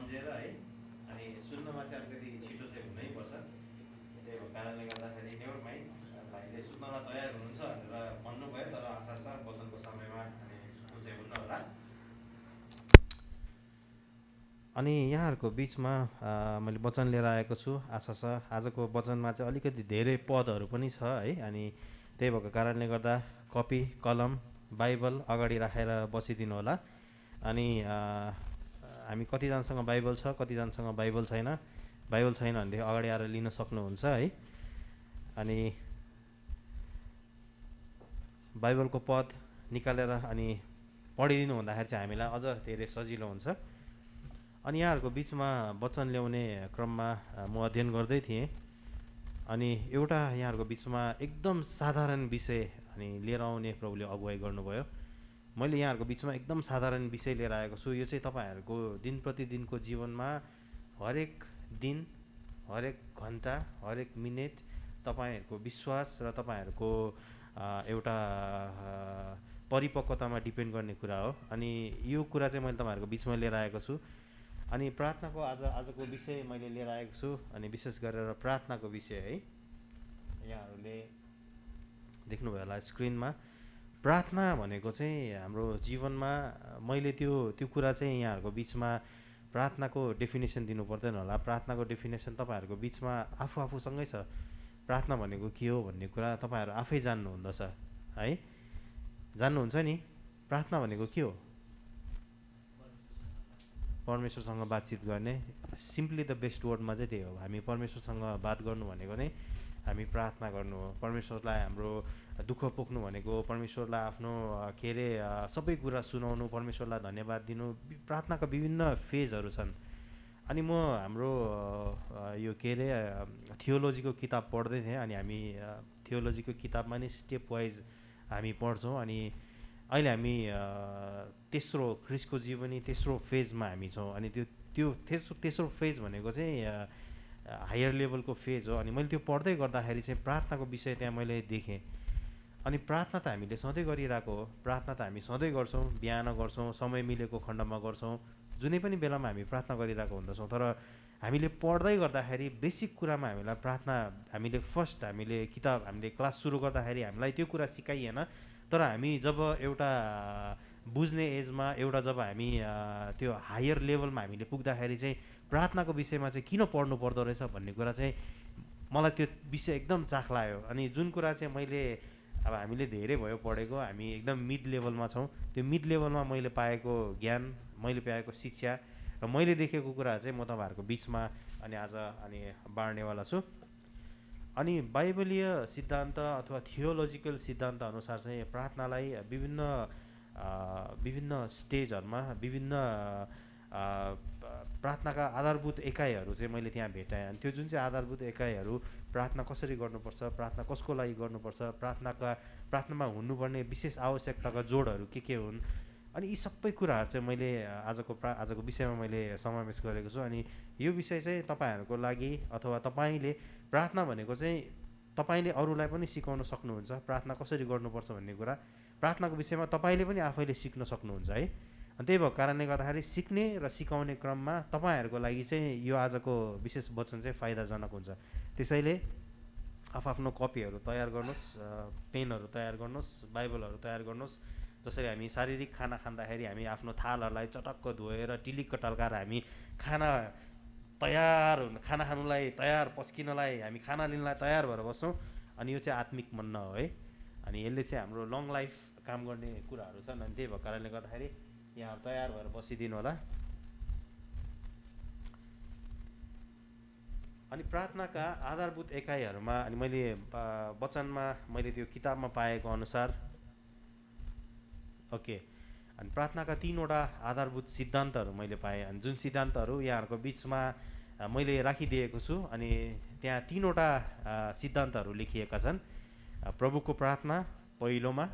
सम्झेर है अनि सुन्नमा चाहिँ अलिकति छिटो चाहिँ हुनैपर्छ। त्यही भएको कारणले गर्दाखेरि नेभर माइन्ड, भाइले सुत्नलाई तयार हुनुहुन्छ भनेर भन्नुभयो, तर आशा छ वचनको समयमा अनि सुत्नु चाहिँ हुन्न होला। अनि यहाँहरूको बिचमा मैले वचन लिएर आएको छु। आशा छ आजको वचनमा चाहिँ अलिकति धेरै पदहरू पनि छ है। अनि त्यही भएको कारणले गर्दा कपी कलम बाइबल अगाडि राखेर बसिदिनु होला। अनि हामी कतिजनासँग बाइबल छ, कतिजनासँग बाइबल छैन। बाइबल छैन भनेदेखि अगाडि आएर लिन सक्नुहुन्छ है। अनि बाइबलको पद निकालेर अनि पढिदिनु हुँदाखेरि चाहिँ हामीलाई अझ धेरै सजिलो हुन्छ। अनि यहाँहरूको बिचमा वचन ल्याउने क्रममा म अध्ययन गर्दै थिएँ। अनि एउटा यहाँहरूको बिचमा एकदम साधारण विषय अनि लिएर आउने प्रभुले अगुवाई गर्नुभयो। मैले यहाँहरूको बिचमा एकदम साधारण विषय लिएर आएको छु। यो चाहिँ तपाईँहरूको दिन प्रतिदिनको जीवनमा हरेक दिन, हरेक घन्टा, हरेक मिनेट तपाईँहरूको विश्वास र तपाईँहरूको एउटा परिपक्वतामा डिपेन्ड गर्ने कुरा हो। अनि यो कुरा चाहिँ मैले तपाईँहरूको बिचमा लिएर आएको छु। अनि प्रार्थनाको आजको विषय मैले लिएर आएको छु। अनि विशेष गरेर प्रार्थनाको विषय है। यहाँहरूले देख्नुभयो होला स्क्रिनमा। प्रार्थना भनेको चाहिँ हाम्रो जीवनमा मैले त्यो कुरा चाहिँ यहाँहरूको बिचमा प्रार्थनाको डेफिनेसन दिनु पर्दैन होला। प्रार्थनाको डेफिनेसन तपाईँहरूको बिचमा आफूसँगै छ। प्रार्थना भनेको के हो भन्ने कुरा तपाईँहरू आफै जान्नुहुँदछ है। जान्नुहुन्छ नि प्रार्थना भनेको के हो? परमेश्वरसँग बातचित गर्ने। सिम्पली द बेस्ट वर्डमा चाहिँ त्यही हो। हामी परमेश्वरसँग बात गर्नु भनेको नै हामी प्रार्थना गर्नु हो। परमेश्वरलाई हाम्रो दुःख पोख्नु भनेको, परमेश्वरलाई आफ्नो के अरे सबै कुरा सुनाउनु, परमेश्वरलाई धन्यवाद दिनु। प्रार्थनाका विभिन्न फेजहरू छन्। अनि म हाम्रो यो के अरे थियोलोजीको किताब पढ्दै थिएँ। अनि हामी थियोलोजीको किताबमा नि स्टेप वाइज हामी पढ्छौँ। अनि अहिले हामी तेस्रो ख्रिस्टको जीवनी तेस्रो फेजमा हामी छौँ। अनि त्यो तेस्रो फेज भनेको चाहिँ हायर लेभलको फेज हो। अनि मैले त्यो पढ्दै गर्दाखेरि चाहिँ प्रार्थनाको विषय त्यहाँ मैले देखेँ। अनि प्रार्थना त हामीले सधैँ गरिरहेको हो। प्रार्थना त हामी सधैँ गर्छौँ, बिहान गर्छौँ, समय मिलेको खण्डमा गर्छौँ, जुनै पनि बेलामा हामी प्रार्थना गरिरहेको हुँदछौँ। तर हामीले पढ्दै गर्दाखेरि बेसिक कुरामा हामीलाई प्रार्थना हामीले किताब हामीले क्लास सुरु गर्दाखेरि हामीलाई त्यो कुरा सिकाइएन। तर हामी जब एउटा बुझ्ने एजमा एउटा जब हामी त्यो हायर लेभलमा हामीले पुग्दाखेरि चाहिँ प्रार्थनाको विषयमा चाहिँ किन पढ्नु पर्दो रहेछ भन्ने कुरा चाहिँ मलाई त्यो विषय एकदम चाख लाग्यो। अनि जुन कुरा चाहिँ मैले अब हामीले धेरै भयो पढेको, हामी एकदम मिड लेभलमा छौँ। त्यो मिड लेभलमा मैले पाएको ज्ञान, मैले पाएको शिक्षा र मैले देखेको कुरा चाहिँ म तपाईँहरूको बिचमा आज बाँड्नेवाला छु। अनि बाइबलीय सिद्धान्त अथवा थियोलोजिकल सिद्धान्त अनुसार चाहिँ प्रार्थनालाई विभिन्न स्टेजहरूमा विभिन्न प्रार्थनाका आधारभूत एकाइहरू चाहिँ मैले त्यहाँ भेटाएँ। अनि त्यो जुन चाहिँ आधारभूत एकाइहरू, प्रार्थना कसरी गर्नुपर्छ, प्रार्थना कसको लागि गर्नुपर्छ, प्रार्थनामा हुनुपर्ने विशेष आवश्यकताका जोडहरू के हुन्, अनि यी सबै कुराहरू चाहिँ मैले आजको विषयमा मैले समावेश गरेको छु। अनि यो विषय चाहिँ तपाईँहरूको लागि अथवा तपाईँले प्रार्थना भनेको चाहिँ तपाईँले अरूलाई पनि सिकाउन सक्नुहुन्छ। प्रार्थना कसरी गर्नुपर्छ भन्ने कुरा प्रार्थनाको विषयमा तपाईँले पनि आफैले सिक्न सक्नुहुन्छ है। अनि त्यही भएको कारणले गर्दाखेरि सिक्ने र सिकाउने क्रममा तपाईँहरूको लागि चाहिँ यो आजको विशेष वचन चाहिँ फाइदाजनक हुन्छ। त्यसैले आफ्नो कपीहरू तयार गर्नुहोस्, पेनहरू तयार गर्नुहोस्, बाइबलहरू तयार गर्नुहोस्। जसरी हामी शारीरिक खाना खाँदाखेरि हामी आफ्नो थालहरूलाई चटक्क धोएर टिलिक्क टल्काएर हामी खाना खानुलाई तयार, पस्किनलाई हामी खाना लिनलाई तयार भएर बस्छौँ। अनि यो चाहिँ आत्मिक मन हो है। अनि यसले चाहिँ हाम्रो लङ लाइफ काम गर्ने कुराहरू छन्। अनि त्यही भएको कारणले गर्दाखेरि यहाँहरू तयार भएर बसिदिनु होला। अनि प्रार्थनाका आधारभूत एकाइहरूमा अनि मैले वचनमा मैले त्यो किताबमा पाएको अनुसार अनि प्रार्थनाका 3वटा आधारभूत सिद्धान्तहरू मैले पाएँ। अनि जुन सिद्धान्तहरू यहाँहरूको बिचमा मैले राखिदिएको छु। अनि त्यहाँ 3वटा सिद्धान्तहरू लेखिएका छन्। प्रभुको प्रार्थना पहिलोमा,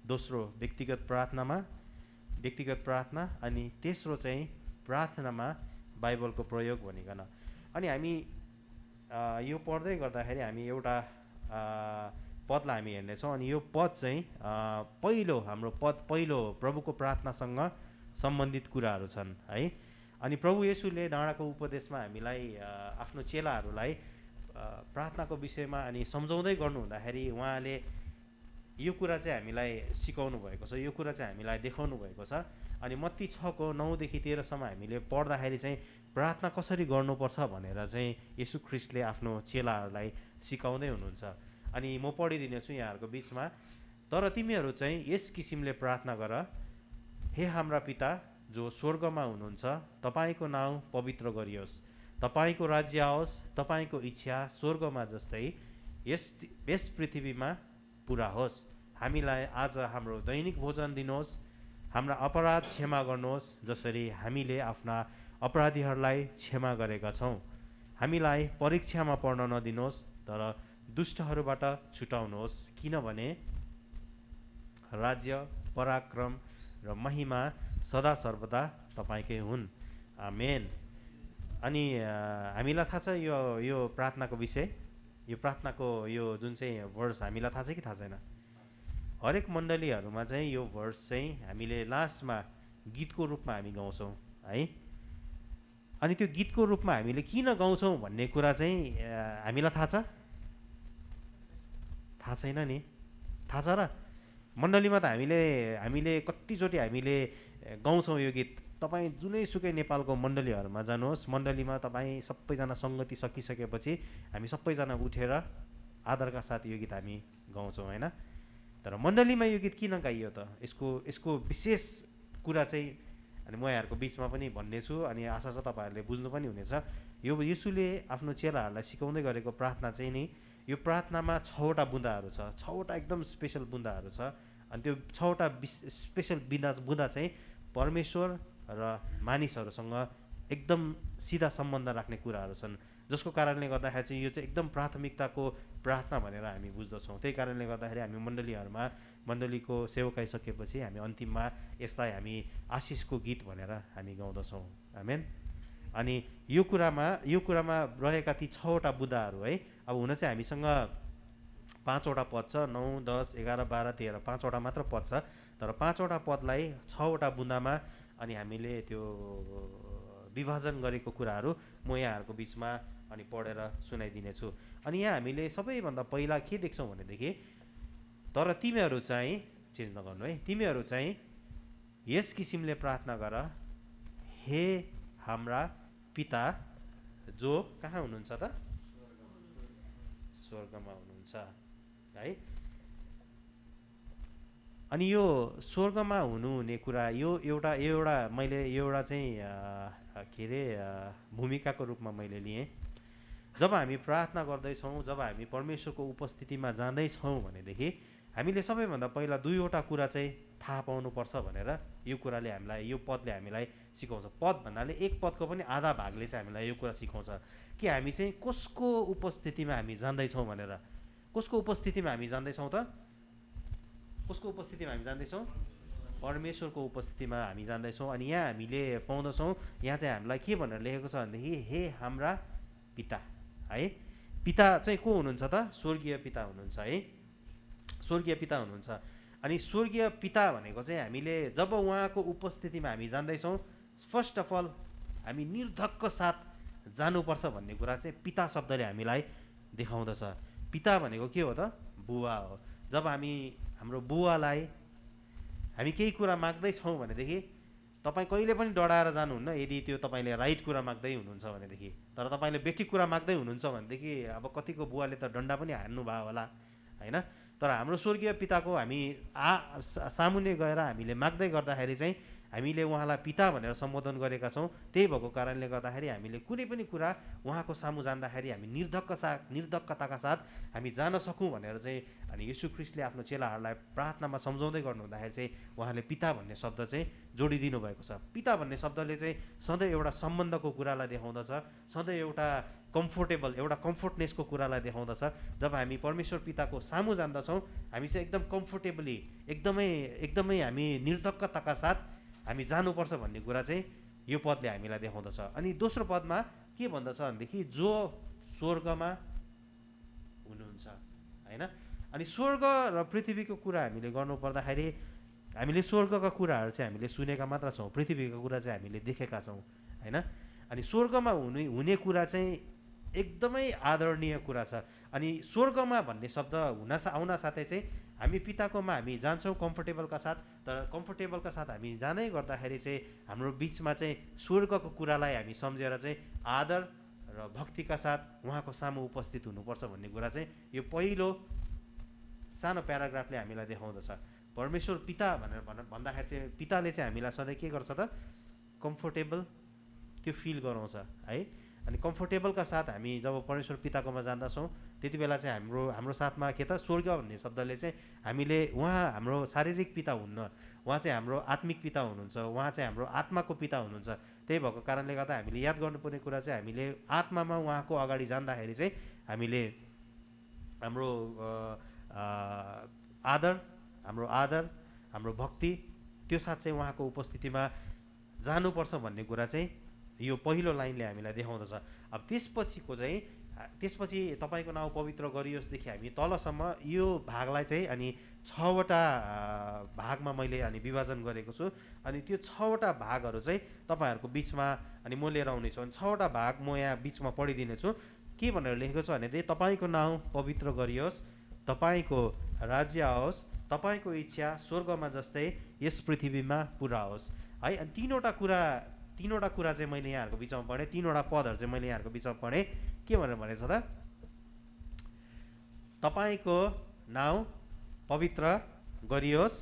दोस्रो व्यक्तिगत प्रार्थना, अनि तेस्रो चाहिँ प्रार्थनामा बाइबलको प्रयोग भनिकन। अनि हामी यो पढ्दै गर्दाखेरि हामी एउटा पदलाई हामी हेर्नेछौँ। अनि यो पद चाहिँ पहिलो प्रभुको प्रार्थनासँग सम्बन्धित कुराहरू छन् है। अनि प्रभु येशूले डाँडाको उपदेशमा हामीलाई आफ्नो चेलाहरूलाई प्रार्थनाको विषयमा अनि सम्झाउँदै गर्नु हुँदाखेरि उहाँले यो कुरा चाहिँ हामीलाई सिकाउनु भएको छ, यो कुरा चाहिँ हामीलाई देखाउनु भएको छ। अनि मत्ती 6:9 देखि 13सम्म हामीले पढ्दाखेरि चाहिँ प्रार्थना कसरी गर्नुपर्छ भनेर चाहिँ येशू ख्रीष्टले आफ्नो चेलाहरूलाई सिकाउँदै हुनुहुन्छ। अनि म पढिदिनेछु यहाँहरूको बिचमा। तर तिमीहरू चाहिँ यस किसिमले प्रार्थना गर, हे हाम्रा पिता जो स्वर्गमा हुनुहुन्छ, तपाईँको नाउँ पवित्र गरियोस्, तपाईँको राज्य आओस्, तपाईँको इच्छा स्वर्गमा जस्तै यस पृथ्वीमा पुरा होस्। हामीलाई आज हाम्रो दैनिक भोजन दिनुहोस्, हाम्रा अपराध क्षमा गर्नुहोस् जसरी हामीले आफ्ना अपराधीहरूलाई क्षमा गरेका छौँ। हामीलाई परीक्षामा पर्न नदिनुहोस् तर दुष्टहरूबाट छुटाउनुहोस्, किनभने राज्य, पराक्रम र महिमा सदा सर्वदा तपाईँकै हुन्। आमेन। अनि हामीलाई थाहा छ यो प्रार्थनाको विषय, यो प्रार्थनाको यो जुन चाहिँ वर्स हामीलाई थाहा छ कि थाहा छैन? हरेक मण्डलीहरूमा चाहिँ यो वर्स चाहिँ हामीले लास्टमा गीतको रूपमा हामी गाउँछौँ है। अनि त्यो गीतको रूपमा हामीले किन गाउँछौँ भन्ने कुरा चाहिँ हामीलाई थाहा छ? थाहा छैन नि? थाहा छ र? मण्डलीमा त हामीले कतिचोटि हामीले गाउँछौँ यो गीत। तपाईँ जुनैसुकै नेपालको मण्डलीहरूमा जानुहोस्, मण्डलीमा तपाईँ सबैजना सङ्गति सकिसकेपछि हामी सबैजना उठेर आदरका साथ यो गीत हामी गाउँछौँ होइन। तर मण्डलीमा यो गीत किन गाइयो त? यसको विशेष कुरा चाहिँ अनि म यहाँहरूको बिचमा पनि भन्नेछु अनि आशा छ तपाईँहरूले बुझ्नु पनि हुनेछ। यो येशूले आफ्नो चेलाहरूलाई सिकाउँदै गरेको प्रार्थना चाहिँ नि, यो प्रार्थनामा 6वटा बुँदाहरू छ, 6वटा एकदम स्पेसल बुँदाहरू छ। अनि त्यो 6वटा स्पेसल बुँदा चाहिँ परमेश्वर र मानिसहरूसँग एकदम सिधा सम्बन्ध राख्ने कुराहरू छन्, जसको कारणले गर्दाखेरि चाहिँ यो चाहिँ एकदम प्राथमिकताको प्रार्थना भनेर हामी बुझ्दछौँ। त्यही कारणले गर्दाखेरि हामी मण्डलीको सेवकाइ सकेपछि हामी अन्तिममा यसलाई हामी आशिषको गीत भनेर हामी गाउँदछौँ। आमेन। अनि यो कुरामा रहेका ती 6वटा बुँदाहरू है, अब हुन चाहिँ हामीसँग 5वटा पद छ, 9, 10, 11, 12, 13, 5वटा मात्र पद छ। तर 5वटा पदलाई 6वटा बुँदामा अनि हामीले त्यो विभाजन गरेको कुराहरू म यहाँहरूको बिचमा अनि पढेर सुनाइदिनेछु। अनि यहाँ हामीले सबैभन्दा पहिला के देख्छौँ भनेदेखि, तर तिमीहरू चाहिँ चेन्ज नगर्नु है, तिमीहरू चाहिँ यस किसिमले प्रार्थना गर, हे हाम्रा पिता जो कहाँ हुनुहुन्छ त? स्वर्गमा हुनुहुन्छ है। अनि यो स्वर्गमा हुने कुरा यो एउटा मैले एउटा चाहिँ के अरे भूमिकाको रूपमा मैले लिएँ। जब हामी प्रार्थना गर्दैछौँ, जब हामी परमेश्वरको उपस्थितिमा जाँदैछौँ भनेदेखि हामीले सबैभन्दा पहिला 2वटा कुरा चाहिँ थाहा पाउनुपर्छ भनेर यो कुराले हामीलाई, यो पदले हामीलाई सिकाउँछ। पद भन्नाले एक पदको पनि आधा भागले चाहिँ हामीलाई यो कुरा सिकाउँछ कि हामी चाहिँ कसको उपस्थितिमा हामी जाँदैछौँ भनेर। कसको उपस्थितिमा हामी जाँदैछौँ त? कसको उपस्थितिमा हामी जाँदैछौँ? परमेश्वरको उपस्थितिमा हामी जाँदैछौँ। अनि यहाँ हामीले पाउँदछौँ, यहाँ चाहिँ हामीलाई के भनेर लेखेको छ भनेदेखि हे हाम्रा पिता है। पिता चाहिँ को हुनुहुन्छ त? स्वर्गीय पिता हुनुहुन्छ है, स्वर्गीय पिता हुनुहुन्छ। अनि स्वर्गीय पिता भनेको चाहिँ हामीले जब उहाँको उपस्थितिमा हामी जाँदैछौँ, फर्स्ट अफ अल हामी निर्धक्क साथ जानुपर्छ भन्ने कुरा चाहिँ पिता शब्दले हामीलाई देखाउँदछ। पिता भनेको के हो त? बुवा हो। जब हाम्रो बुवालाई हामी केही कुरा माग्दैछौँ भनेदेखि तपाईँ कहिले पनि डराएर जानुहुन्न यदि त्यो तपाईँले राइट कुरा माग्दै हुनुहुन्छ भनेदेखि। तर तपाईँले बेठी कुरा माग्दै हुनुहुन्छ भनेदेखि अब कतिको बुवाले त डन्डा पनि हान्नु भयो होला होइन। तर हाम्रो स्वर्गीय पिताको हामी सामुन्ने गएर हामीले माग्दै गर्दाखेरि चाहिँ हामीले उहाँलाई पिता भनेर सम्बोधन गरेका छौँ। त्यही भएको कारणले गर्दाखेरि हामीले कुनै पनि कुरा उहाँको सामु जाँदाखेरि हामी निर्धक्कताका साथ हामी जान सकौँ भनेर चाहिँ अनि येशू ख्रीष्टले आफ्नो चेलाहरूलाई प्रार्थनामा सम्झाउँदै गर्नुहुँदाखेरि चाहिँ उहाँले पिता भन्ने शब्द चाहिँ जोडिदिनु भएको छ। पिता भन्ने शब्दले चाहिँ सधैँ एउटा सम्बन्धको कुरालाई देखाउँदछ, सधैँ एउटा कम्फोर्टनेसको कुरालाई देखाउँदछ। जब हामी परमेश्वर पिताको सामु जान्दछौँ हामी चाहिँ एकदम कम्फोर्टेबली एकदमै हामी निर्धक्कताका साथ हामी जानुपर्छ भन्ने कुरा चाहिँ यो पदले हामीलाई देखाउँदछ। अनि दोस्रो पदमा के भन्दछ भनेदेखि जो स्वर्गमा हुनुहुन्छ होइन। अनि स्वर्ग र पृथ्वीको कुरा हामीले गर्नु पर्दाखेरि हामीले स्वर्गका कुराहरू चाहिँ हामीले सुनेका मात्र छौँ, पृथ्वीको कुरा चाहिँ हामीले देखेका छौँ होइन। अनि स्वर्गमा हुने कुरा चाहिँ एकदमै आदरणीय कुरा छ। अनि स्वर्गमा भन्ने शब्द आउन साथै चाहिँ हामी पिताकोमा हामी जान्छौँ कम्फर्टेबलका साथ, तर कम्फर्टेबलका साथ हामी जाँदै गर्दाखेरि चाहिँ हाम्रो बिचमा चाहिँ स्वर्गको कुरालाई हामी सम्झेर चाहिँ आदर र भक्तिका साथ उहाँको सामु उपस्थित हुनुपर्छ भन्ने कुरा चाहिँ यो पहिलो सानो प्याराग्राफले हामीलाई देखाउँदछ। परमेश्वर पिता भनेर भन्दाखेरि चाहिँ पिताले चाहिँ हामीलाई सधैँ के गर्छ त, कम्फोर्टेबल त्यो फिल गराउँछ है। अनि कम्फोर्टेबलका साथ हामी जब परमेश्वर पिताकोमा जाँदछौँ त्यति बेला चाहिँ हाम्रो साथमा के त, स्वर्ग भन्ने शब्दले चाहिँ हामीले उहाँ हाम्रो शारीरिक पिता हुन्न, उहाँ चाहिँ हाम्रो आत्मिक पिता हुनुहुन्छ, उहाँ चाहिँ हाम्रो आत्माको पिता हुनुहुन्छ। त्यही भएको कारणले गर्दा हामीले याद गर्नुपर्ने कुरा चाहिँ हामीले आत्मामा उहाँको अगाडि जाँदाखेरि चाहिँ हामीले हाम्रो आदर हाम्रो भक्ति त्यो साथ चाहिँ उहाँको उपस्थितिमा जानुपर्छ भन्ने कुरा चाहिँ यो पहिलो लाइनले हामीलाई देखाउँदछ। अब त्यसपछि तपाईँको नाउँ पवित्र गरियोसदेखि हामी तलसम्म यो भागलाई चाहिँ अनि 6वटा भागमा मैले अनि विभाजन गरेको छु। अनि त्यो 6वटा भागहरू चाहिँ तपाईँहरूको बिचमा अनि म लिएर आउनेछु। अनि 6वटा भाग म यहाँ बिचमा पढिदिनेछु। के भनेर लेखेको छ भने चाहिँ तपाईँको नाउँ पवित्र गरियोस्, तपाईँको राज्य आओस्, तपाईँको इच्छा स्वर्गमा जस्तै यस पृथ्वीमा पुरा होस् है। अनि तीनवटा कुरा चाहिँ मैले यहाँहरूको बिचमा पढेँ, तीनवटा पदहरू चाहिँ मैले यहाँहरूको बिचमा पढेँ। के भनेर भनेको छ त, तपाईँको नाउँ पवित्र गरियोस्,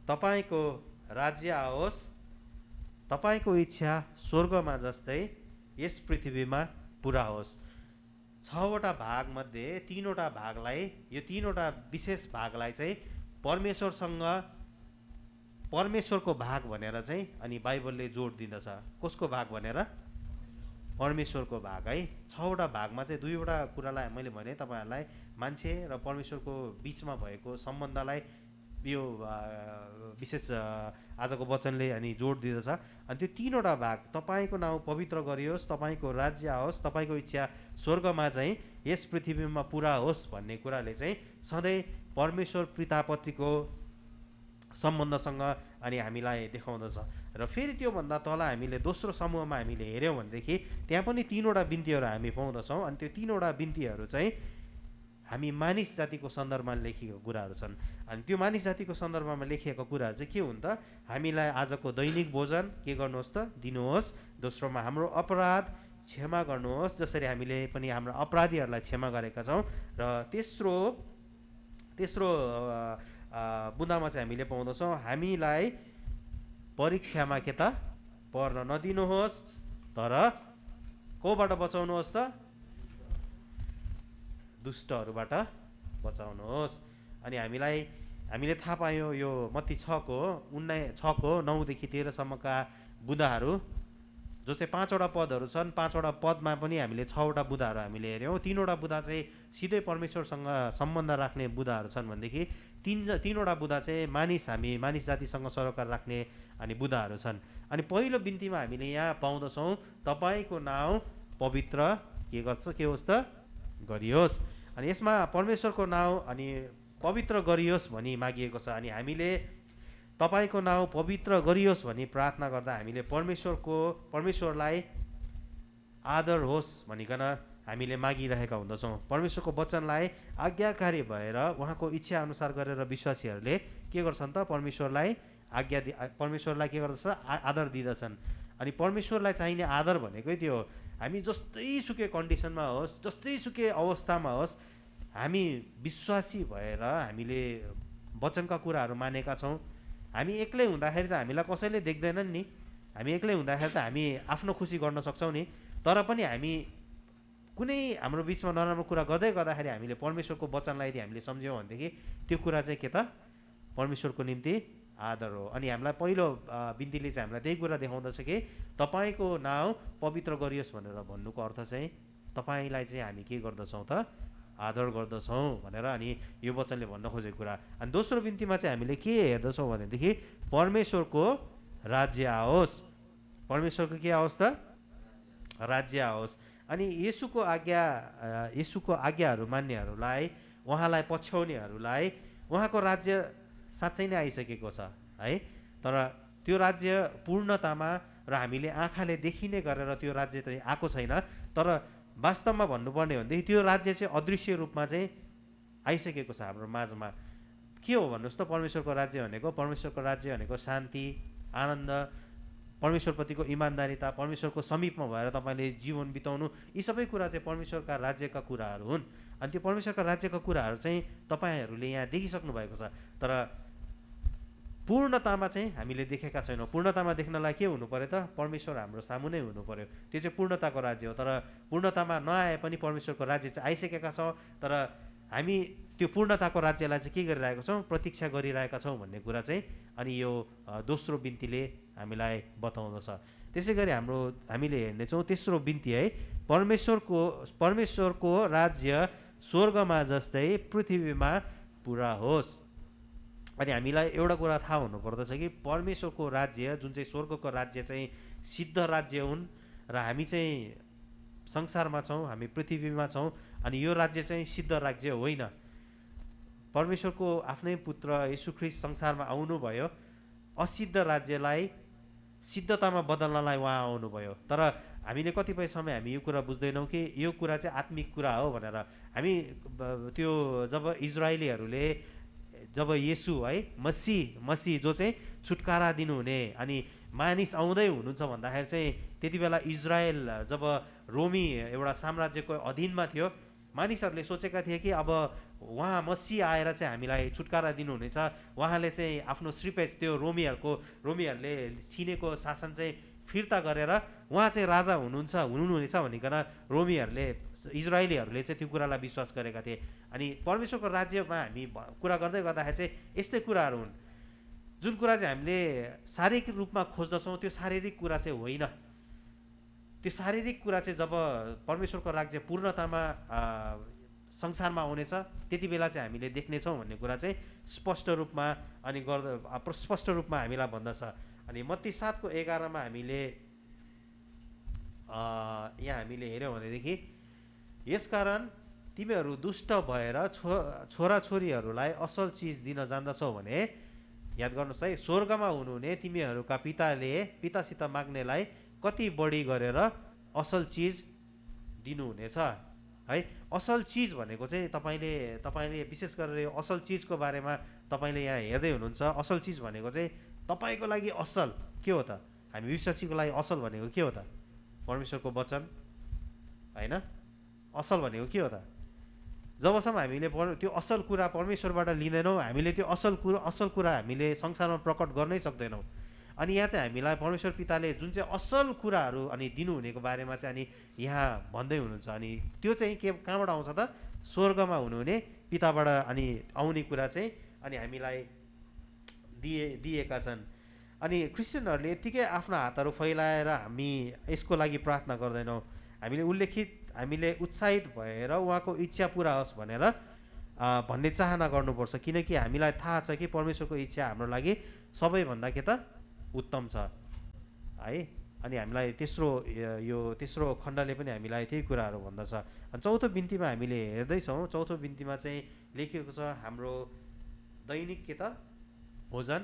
तपाईँको राज्य आओस्, तपाईँको इच्छा स्वर्गमा जस्तै यस पृथ्वीमा पुरा होस्। 6वटा भागमध्ये 3वटा भागलाई, यो 3वटा विशेष भागलाई चाहिँ परमेश्वरको भाग भनेर चाहिँ अनि बाइबलले जोड दिँदछ। कसको भाग भनेर? परमेश्वरको भाग है। 6वटा भागमा चाहिँ 2वटा कुरालाई मैले भने तपाईँहरूलाई, मान्छे र परमेश्वरको बिचमा भएको सम्बन्धलाई यो विशेष आजको वचनले अनि जोड दिँदछ। अनि त्यो 3वटा भाग, तपाईँको नाउँ पवित्र गरियोस्, तपाईँको राज्य आओस्, तपाईँको इच्छा स्वर्गमा चाहिँ यस पृथ्वीमा पुरा होस् भन्ने कुराले चाहिँ सधैँ परमेश्वर पितापतिको सम्बन्धसँग अनि हामीलाई देखाउँदछ। र फेरि त्योभन्दा तल हामीले दोस्रो समूहमा हामीले हेऱ्यौँ भनेदेखि त्यहाँ पनि 3वटा बिन्तीहरू हामी पाउँदछौँ। अनि त्यो 3वटा बिन्तीहरू चाहिँ हामी मानिस जातिको सन्दर्भमा लेखिएको कुराहरू छन्। अनि त्यो मानिस जातिको सन्दर्भमा लेखिएको कुराहरू चाहिँ के हुन् त, हामीलाई आजको दैनिक भोजन के गर्नुहोस् त, दिनुहोस्। दोस्रोमा हाम्रो अपराध क्षमा गर्नुहोस् जसरी हामीले पनि हाम्रो अपराधीहरूलाई क्षमा गरेका छौँ। र तेस्रो बुँदामा चाहिँ हामीले पाउँदछौँ, हामीलाई परीक्षामा के त पर्न नदिनुहोस्, तर कोबाट बचाउनुहोस् त, दुष्टहरूबाट बचाउनुहोस्। अनि हामीले थाहा पायौँ यो मत्ती 6:9देखि 13सम्मका बुँदाहरू जो चाहिँ 5वटा पदहरू छन्, 5वटा पदमा पनि हामीले 6वटा बुँदाहरू हामीले हेऱ्यौँ। 3वटा बुँदा चाहिँ सिधै परमेश्वरसँग सम्बन्ध राख्ने बुँदाहरू छन् भनेदेखि 3वटा बुँदा चाहिँ हामी मानिस जातिसँग सरोकार राख्ने अनि बुँदाहरू छन्। अनि पहिलो बिन्तीमा हामीले यहाँ पाउँदछौँ, तपाईँको नाउँ पवित्र के होस् त, गरियोस्। अनि यसमा परमेश्वरको नाउँ अनि पवित्र गरियोस् भनी मागिएको छ। अनि हामीले तपाईँको नाउँ पवित्र गरियोस् भनी प्रार्थना गर्दा हामीले परमेश्वरलाई आदर होस् भनिकन हामीले मागिरहेका हुँदछौँ। परमेश्वरको वचनलाई आज्ञाकारी भएर उहाँको इच्छा अनुसार गरेर विश्वासीहरूले के गर्छन् त, परमेश्वरलाई के गर्दछ, आदर दिँदछन्। अनि परमेश्वरलाई चाहिने आदर भनेकै त्यो हो, हामी जस्तैसुकै कन्डिसनमा होस्, जस्तैसुकै अवस्थामा होस्, हामी विश्वासी भएर हामीले वचनका कुराहरू मानेका छौँ। हामी एक्लै हुँदाखेरि त हामीलाई कसैले देख्दैनन् नि, हामी एक्लै हुँदाखेरि त हामी आफ्नो खुसी गर्न सक्छौँ नि, तर पनि हामी कुनै हाम्रो बिचमा नराम्रो कुरा गर्दाखेरि हामीले परमेश्वरको वचनलाई यदि हामीले सम्झ्यौँ भनेदेखि त्यो कुरा चाहिँ के त, परमेश्वरको निम्ति आदर हो। अनि हामीलाई पहिलो बिन्तीले चाहिँ हामीलाई त्यही कुरा देखाउँदछ कि तपाईँको नाउँ पवित्र गरियोस् भनेर भन्नुको अर्थ चाहिँ तपाईँलाई चाहिँ हामी के गर्दछौँ त, आदर गर्दछौँ भनेर अनि यो वचनले भन्न खोजेको कुरा। अनि दोस्रो बिन्तीमा चाहिँ हामीले के हेर्दछौँ भनेदेखि परमेश्वरको राज्य आओस्, परमेश्वरको के आओस् त, राज्य आओस्। अनि येशूको आज्ञाहरू मान्नेहरूलाई, उहाँलाई पछ्याउनेहरूलाई उहाँको राज्य साँच्चै नै आइसकेको छ है। तर त्यो राज्य पूर्णतामा र र हामीले आँखाले देखिने गरेर त्यो राज्य चाहिँ आएको छैन। तर वास्तवमा भन्नुपर्ने हो भनेदेखि त्यो राज्य चाहिँ अदृश्य रूपमा चाहिँ आइसकेको छ हाम्रो माझमा। के हो भन्नुहोस् त परमेश्वरको राज्य भनेको? परमेश्वरको राज्य भनेको शान्ति, आनन्द, परमेश्वरप्रतिको इमान्दारिता, परमेश्वरको समीपमा भएर तपाईँले जीवन बिताउनु, यी सबै कुरा चाहिँ परमेश्वरका राज्यका कुराहरू हुन्। अनि त्यो परमेश्वरका राज्यका कुराहरू चाहिँ तपाईँहरूले यहाँ देखिसक्नु भएको छ। तर पूर्णतामा चाहिँ हामीले देखेका छैनौँ। पूर्णतामा देख्नलाई के हुनु पऱ्यो त? परमेश्वर हाम्रो सामु नै हुनु पऱ्यो। त्यो चाहिँ पूर्णताको राज्य हो। तर पूर्णतामा नआए पनि परमेश्वरको राज्य चाहिँ आइसकेका छौँ। तर हामी त्यो पूर्णताको राज्यलाई चाहिँ के गरिरहेका छौँ? प्रतीक्षा गरिरहेका छौँ भन्ने कुरा चाहिँ अनि यो दोस्रो बिन्तीले हामीलाई बताउँदछ। त्यसै गरी हामीले हेर्नेछौँ तेस्रो बिन्ती है, परमेश्वरको राज्य स्वर्गमा जस्तै पृथ्वीमा पुरा होस्। अनि हामीलाई एउटा कुरा थाहा हुनुपर्दछ कि परमेश्वरको राज्य जुन चाहिँ स्वर्गको राज्य चाहिँ सिद्ध राज्य हुन् र हामी चाहिँ संसारमा छौँ, हामी पृथ्वीमा छौँ। अनि यो राज्य चाहिँ सिद्ध राज्य होइन। परमेश्वरको आफ्नै पुत्र येशू ख्रीष्ट संसारमा आउनुभयो, असिद्ध राज्यलाई सिद्धतामा बदल्नलाई उहाँ आउनुभयो। तर हामीले कतिपय समय हामी यो कुरा बुझ्दैनौँ कि यो कुरा चाहिँ आत्मिक कुरा हो भनेर। हामी त्यो जब इजरायलीहरूले जब येशू है मसी जो चाहिँ छुटकारा दिनुहुने अनि मानिस आउँदै हुनुहुन्छ भन्दाखेरि चाहिँ त्यति बेला इजरायल जब रोमी एउटा साम्राज्यको अधीनमा थियो, मानिसहरूले सोचेका थिए कि अब उहाँ मसी आएर चाहिँ हामीलाई छुटकारा दिनुहुनेछ। उहाँले चाहिँ आफ्नो श्रीपेज त्यो रोमीहरूले छिनेको शासन चाहिँ फिर्ता गरेर उहाँ चाहिँ राजा हुनुहुनेछ भनिकन इजरायलीहरूले चाहिँ त्यो कुरालाई विश्वास गरेका थिए। अनि परमेश्वरको राज्यमा हामी कुरा गर्दै गर्दाखेरि चाहिँ यस्तै कुराहरू हुन् जुन कुरा चाहिँ हामीले शारीरिक रूपमा खोज्दछौँ। त्यो शारीरिक कुरा चाहिँ होइन। त्यो शारीरिक कुरा चाहिँ जब परमेश्वरको राज्य पूर्णतामा संसारमा आउनेछ त्यति बेला चाहिँ हामीले देख्नेछौँ भन्ने कुरा चाहिँ स्पष्ट रूपमा हामीलाई भन्दछ। अनि मत्ती 7:11 हामीले हेऱ्यौँ भनेदेखि, यसकारण तिमीहरू दुष्ट भएर छोराछोरीहरूलाई असल चिज दिन जान्दछौ भने, याद गर्नुहोस् है, स्वर्गमा हुनुहुने तिमीहरूका पितासित माग्नेलाई कति बढी गरेर असल चिज दिनुहुनेछ है। असल चिज भनेको चाहिँ तपाईँले विशेष गरेर असल चिजको बारेमा तपाईँले यहाँ हेर्दै हुनुहुन्छ। असल चिज भनेको चाहिँ तपाईँको लागि असल के हो त? हामी विश्वासीको लागि असल भनेको के हो त? परमेश्वरको वचन होइन। असल भनेको के हो त? जबसम्म हामीले त्यो असल कुरा परमेश्वरबाट लिँदैनौँ, हामीले त्यो असल कुरा हामीले संसारमा प्रकट गर्नै सक्दैनौँ। अनि यहाँ चाहिँ हामीलाई परमेश्वर पिताले जुन चाहिँ असल कुराहरू अनि दिनुहुनेको बारेमा चाहिँ अनि यहाँ भन्दै हुनुहुन्छ। अनि त्यो चाहिँ कहाँबाट आउँछ त? स्वर्गमा हुनुहुने पिताबाट अनि आउने कुरा चाहिँ अनि हामीलाई दिएका छन्। अनि क्रिस्चियनहरूले यत्तिकै आफ्नो हातहरू फैलाएर हामी यसको लागि प्रार्थना गर्दैनौँ। हामीले उत्साहित भएर उहाँको इच्छा पुरा होस् भन्ने चाहना गर्नुपर्छ। किनकि हामीलाई थाहा छ कि परमेश्वरको इच्छा हाम्रो लागि सबैभन्दा के त उत्तम छ है। अनि हामीलाई तेस्रो खण्डले पनि हामीलाई त्यही कुराहरू भन्दछ। अनि चौथो बिन्तीमा हामीले हेर्दैछौँ। चौथो बिन्तीमा चाहिँ लेखिएको छ, हाम्रो दैनिक के त भोजन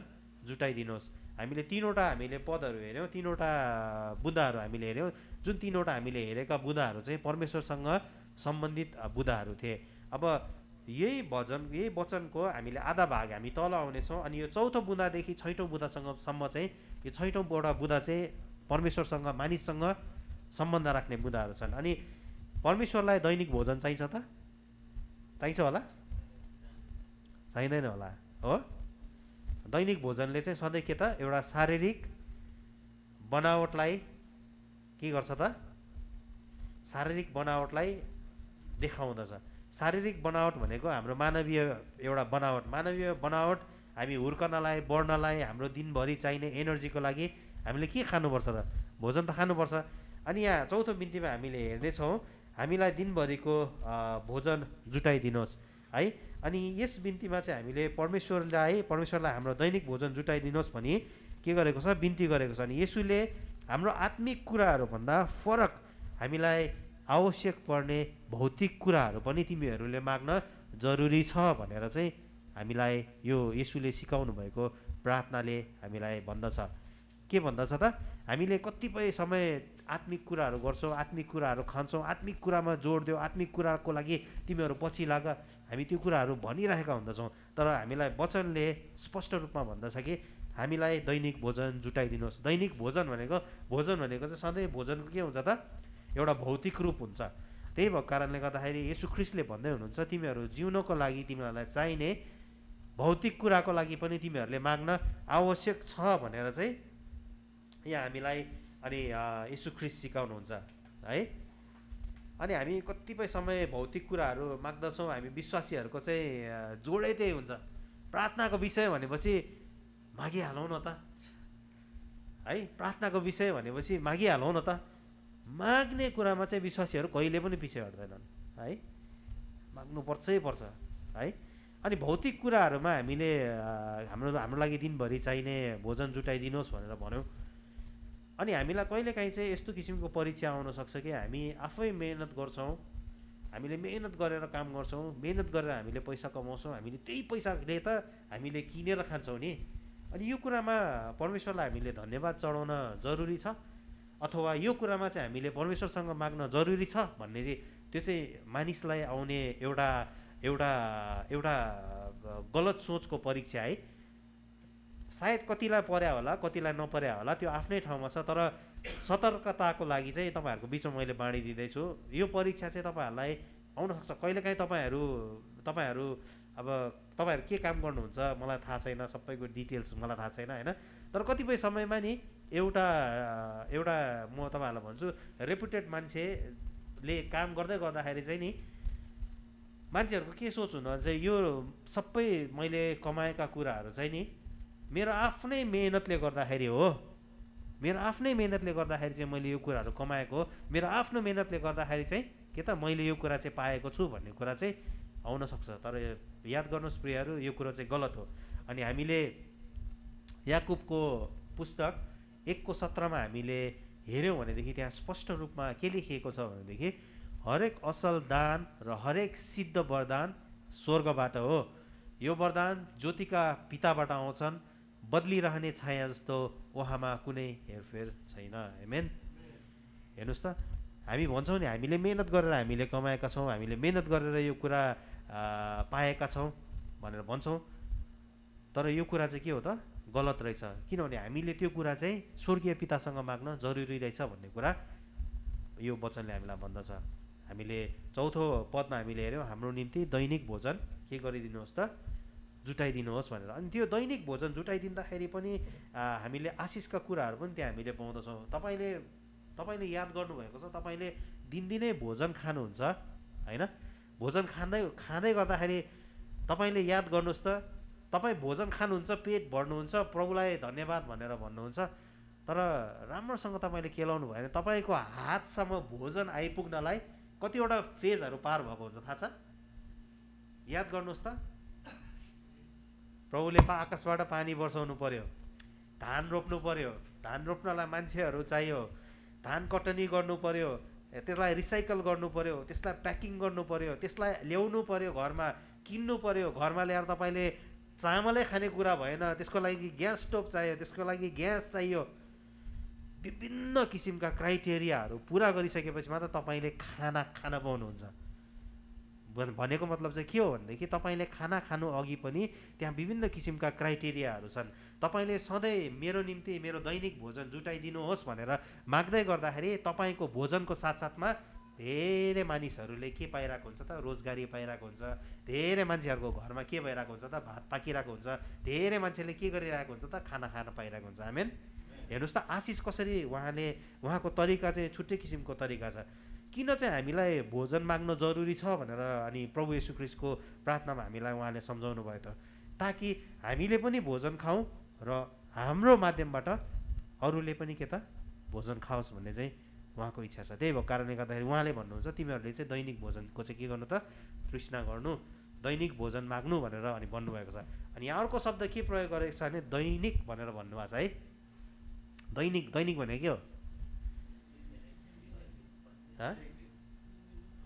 जुटाइदिनुहोस्। हामीले हामीले पदहरू हेऱ्यौँ, 3वटा बुँदाहरू हामीले हेऱ्यौँ। जुन 3वटा हामीले हेरेका बुँदाहरू चाहिँ परमेश्वरसँग सम्बन्धित बुँदाहरू थिए। अब यही वचनको हामीले आधा भाग हामी तल आउनेछौँ। अनि यो चौथो बुँदादेखि 6औँ बुँदासम्म चाहिँ यो 6औँ बुँदा चाहिँ परमेश्वरसँग मानिससँग सम्बन्ध राख्ने बुँदाहरू छन्। अनि परमेश्वरलाई दैनिक भोजन चाहिन्छ त? चाहिन्छ होला? चाहिँदैन होला हो। दैनिक भोजनले चाहिँ सधैँ के त एउटा शारीरिक बनावटलाई के गर्छ त? शारीरिक बनावटलाई देखाउँदछ। शारीरिक बनावट भनेको हाम्रो मानवीय एउटा बनावट हामी हुर्कनलाई, बढ्नलाई, हाम्रो दिनभरि चाहिने एनर्जीको लागि हामीले के खानुपर्छ त? भोजन त खानुपर्छ। अनि यहाँ चौथो बिन्तीमा हामीले हेर्नेछौँ, हामीलाई दिनभरिको भोजन जुटाइदिनुहोस् है। अनि यस बिन्तीमा चाहिँ हामीले परमेश्वरलाई हाम्रो दैनिक भोजन जुटाइदिनुहोस् भनी के गरेको छ? बिन्ती गरेको छ। अनि येशूले हाम्रो आत्मिक कुराहरूभन्दा फरक हामीलाई आवश्यक पर्ने भौतिक कुराहरू पनि तिमीहरूले माग्न जरुरी छ भनेर चाहिँ हामीलाई यो येशूले सिकाउनु भएको प्रार्थनाले हामीलाई भन्दछ। के भन्दछ त? हामीले कतिपय समय आत्मिक कुराहरू गर्छौँ, आत्मिक कुराहरू खान्छौँ, आत्मिक कुरामा जोड देऊ, आत्मिक कुराको लागि तिमीहरू पछि लाग, हामी त्यो कुराहरू भनिरहेका हुँदछौँ। तर हामीलाई वचनले स्पष्ट रूपमा भन्दछ कि हामीलाई दैनिक भोजन जुटाइदिनुहोस्। दैनिक भोजन भनेको चाहिँ सधैँ भोजनको के हुन्छ त, एउटा भौतिक रूप हुन्छ। त्यही भएको कारणले गर्दाखेरि येशू ख्रीष्टले भन्दै हुनुहुन्छ तिमीहरू जिउनको लागि तिमीहरूलाई चाहिने भौतिक कुराको लागि पनि तिमीहरूले माग्न आवश्यक छ भनेर चाहिँ यहाँ हामीलाई अनि येशू ख्रीष्ट सिकाउनुहुन्छ है। अनि हामी कतिपय समय भौतिक कुराहरू माग्दछौँ। हामी विश्वासीहरूको चाहिँ जोडै त्यही हुन्छ। प्रार्थनाको विषय भनेपछि मागिहालौँ न त है, प्रार्थनाको विषय भनेपछि मागिहालौँ न त। माग्ने कुरामा चाहिँ विश्वासीहरू कहिले पनि पछि हट्दैनन् है, माग्नुपर्छै पर्छ है। अनि भौतिक कुराहरूमा हामीले हाम्रो लागि दिनभरि चाहिने भोजन जुटाइदिनुहोस् भनेर भन्यौँ। अनि हामीलाई कहिलेकाहीँ चाहिँ यस्तो किसिमको परीक्षा आउनसक्छ कि हामी आफै मेहनत गर्छौँ, हामीले मेहनत गरेर काम गर्छौँ, मेहनत गरेर हामीले पैसा कमाउँछौँ, हामीले त्यही पैसाले त हामीले किनेर खान्छौँ नि। अनि यो कुरामा परमेश्वरलाई हामीले धन्यवाद चढाउन जरुरी छ अथवा यो कुरामा चाहिँ हामीले परमेश्वरसँग माग्न जरुरी छ भन्ने चाहिँ त्यो चाहिँ मानिसलाई आउने एउटा एउटा एउटा गलत सोचको परीक्षा है। सायद कतिलाई पर्या होला, कतिलाई नपर्या होला, त्यो आफ्नै ठाउँमा छ। तर सतर्कताको लागि चाहिँ तपाईँहरूको बिचमा मैले बाँडिदिँदैछु। यो परीक्षा चाहिँ तपाईँहरूलाई आउनसक्छ। कहिलेकाहीँ तपाईँहरू अब तपाईँहरू के काम गर्नुहुन्छ मलाई थाहा छैन, सबैको डिटेल्स मलाई थाहा छैन होइन। तर कतिपय समयमा नि एउटा म तपाईँहरूलाई भन्छु, रेपुटेड मान्छेले काम गर्दै गर्दाखेरि चाहिँ नि मान्छेहरूको के सोच हुनुहुन्छ चाहिँ यो सबै मैले कमाएका कुराहरू चाहिँ नि मेरो आफ्नै मेहनतले गर्दाखेरि हो, मेरो आफ्नै मेहनतले गर्दाखेरि चाहिँ मैले यो कुराहरू कमाएको हो, मेरो आफ्नो मेहनतले गर्दाखेरि चाहिँ के त मैले यो कुरा चाहिँ पाएको छु भन्ने कुरा चाहिँ आउन सक्छ। तर याद गर्नुहोस् प्रियहरू, यो कुरो चाहिँ गलत हो। अनि हामीले याकुबको पुस्तक 1:17 हामीले हेऱ्यौँ भनेदेखि त्यहाँ स्पष्ट रूपमा के लेखिएको छ भनेदेखि हरेक असल दान र हरेक सिद्ध वरदान स्वर्गबाट हो, यो वरदान ज्योतिका पिताबाट आउँछन्, बदलिरहने छाया जस्तो उहाँमा कुनै हेरफेर छैन। आमेन। हेर्नुहोस् त, हामी भन्छौँ नि हामीले मेहनत गरेर हामीले कमाएका छौँ, हामीले मेहनत गरेर यो कुरा पाएका छौँ भनेर भन्छौँ। तर यो कुरा चाहिँ के हो त, गलत रहेछ। किनभने हामीले त्यो कुरा चाहिँ स्वर्गीय पितासँग माग्न जरुरी रहेछ भन्ने कुरा यो वचनले हामीलाई भन्दछ। हामीले चौथो पदमा हामीले हेऱ्यौँ हाम्रो निम्ति दैनिक भोजन के गरिदिनुहोस् त, जुटाइदिनुहोस् भनेर। अनि त्यो दैनिक भोजन जुटाइदिँदाखेरि पनि हामीले आशिषका कुराहरू पनि त्यहाँ हामीले पाउँदछौँ। तपाईँले याद गर्नुभएको छ, तपाईँले दिनदिनै भोजन खानुहुन्छ होइन। भोजन खाँदै गर्दाखेरि तपाईँले याद गर्नुहोस् त, तपाईँ भोजन खानुहुन्छ, पेट भर्नुहुन्छ, प्रभुलाई धन्यवाद भनेर भन्नुहुन्छ। तर राम्रोसँग तपाईँले केलाउनु भयो भने तपाईँको हातसम्म भोजन आइपुग्नलाई कतिवटा फेजहरू पार भएको हुन्छ थाहा छ? याद गर्नुहोस् त, प्रभुले आकाशबाट पानी वर्षाउनु पर्यो, धान रोप्नु पर्यो, धान रोप्नलाई मान्छेहरू चाहियो, धान कटनी गर्नु पर्यो, त्यसलाई रिसाइकल गर्नु पर्यो, त्यसलाई प्याकिङ गर्नु पर्यो, त्यसलाई ल्याउनु पर्यो, घरमा किन्नु पर्यो, घरमा ल्याएर तपाईँले चामलै खाने कुरा भएन, त्यसको लागि ग्यास स्टोभ चाहियो, त्यसको लागि ग्यास चाहियो। विभिन्न किसिमका क्राइटेरियाहरू पुरा गरिसकेपछि मात्र तपाईँले खाना खान पाउनुहुन्छ। भनेको मतलब चाहिँ के हो भनेदेखि तपाईँले खाना खानु अघि पनि त्यहाँ विभिन्न किसिमका क्राइटेरियाहरू छन्। तपाईँले सधैँ मेरो निम्ति मेरो दैनिक भोजन जुटाइदिनुहोस् भनेर माग्दै गर्दाखेरि तपाईँको भोजनको साथसाथमा धेरै मानिसहरूले के पाइरहेको हुन्छ त, रोजगारी पाइरहेको हुन्छ। धेरै मान्छेहरूको घरमा के भइरहेको हुन्छ त, भात पाकिरहेको हुन्छ। धेरै मान्छेले के गरिरहेको हुन्छ त, खाना खान पाइरहेको हुन्छ। आमेन। हेर्नुहोस् त आशिष कसरी उहाँको तरिका चाहिँ छुट्टै किसिमको तरिका छ। किन चाहिँ हामीलाई भोजन माग्न जरुरी छ भनेर अनि प्रभु येशू ख्रीष्टको प्रार्थनामा हामीलाई उहाँले सम्झाउनु भयो त, ताकि हामीले पनि भोजन खाऊँ र हाम्रो माध्यमबाट अरूले पनि के त भोजन खाओस् भन्ने चाहिँ उहाँको इच्छा छ। त्यही भएको कारणले गर्दाखेरि उहाँले भन्नुहुन्छ तिमीहरूले चाहिँ दैनिक भोजनको चाहिँ के गर्नु त, तृष्णा गर्नु, दैनिक भोजन माग्नु भनेर अनि भन्नुभएको छ। अनि यहाँ अर्को शब्द के प्रयोग गरेको छ भने दैनिक भनेर भन्नुभएको छ है। दैनिक भनेको के हो?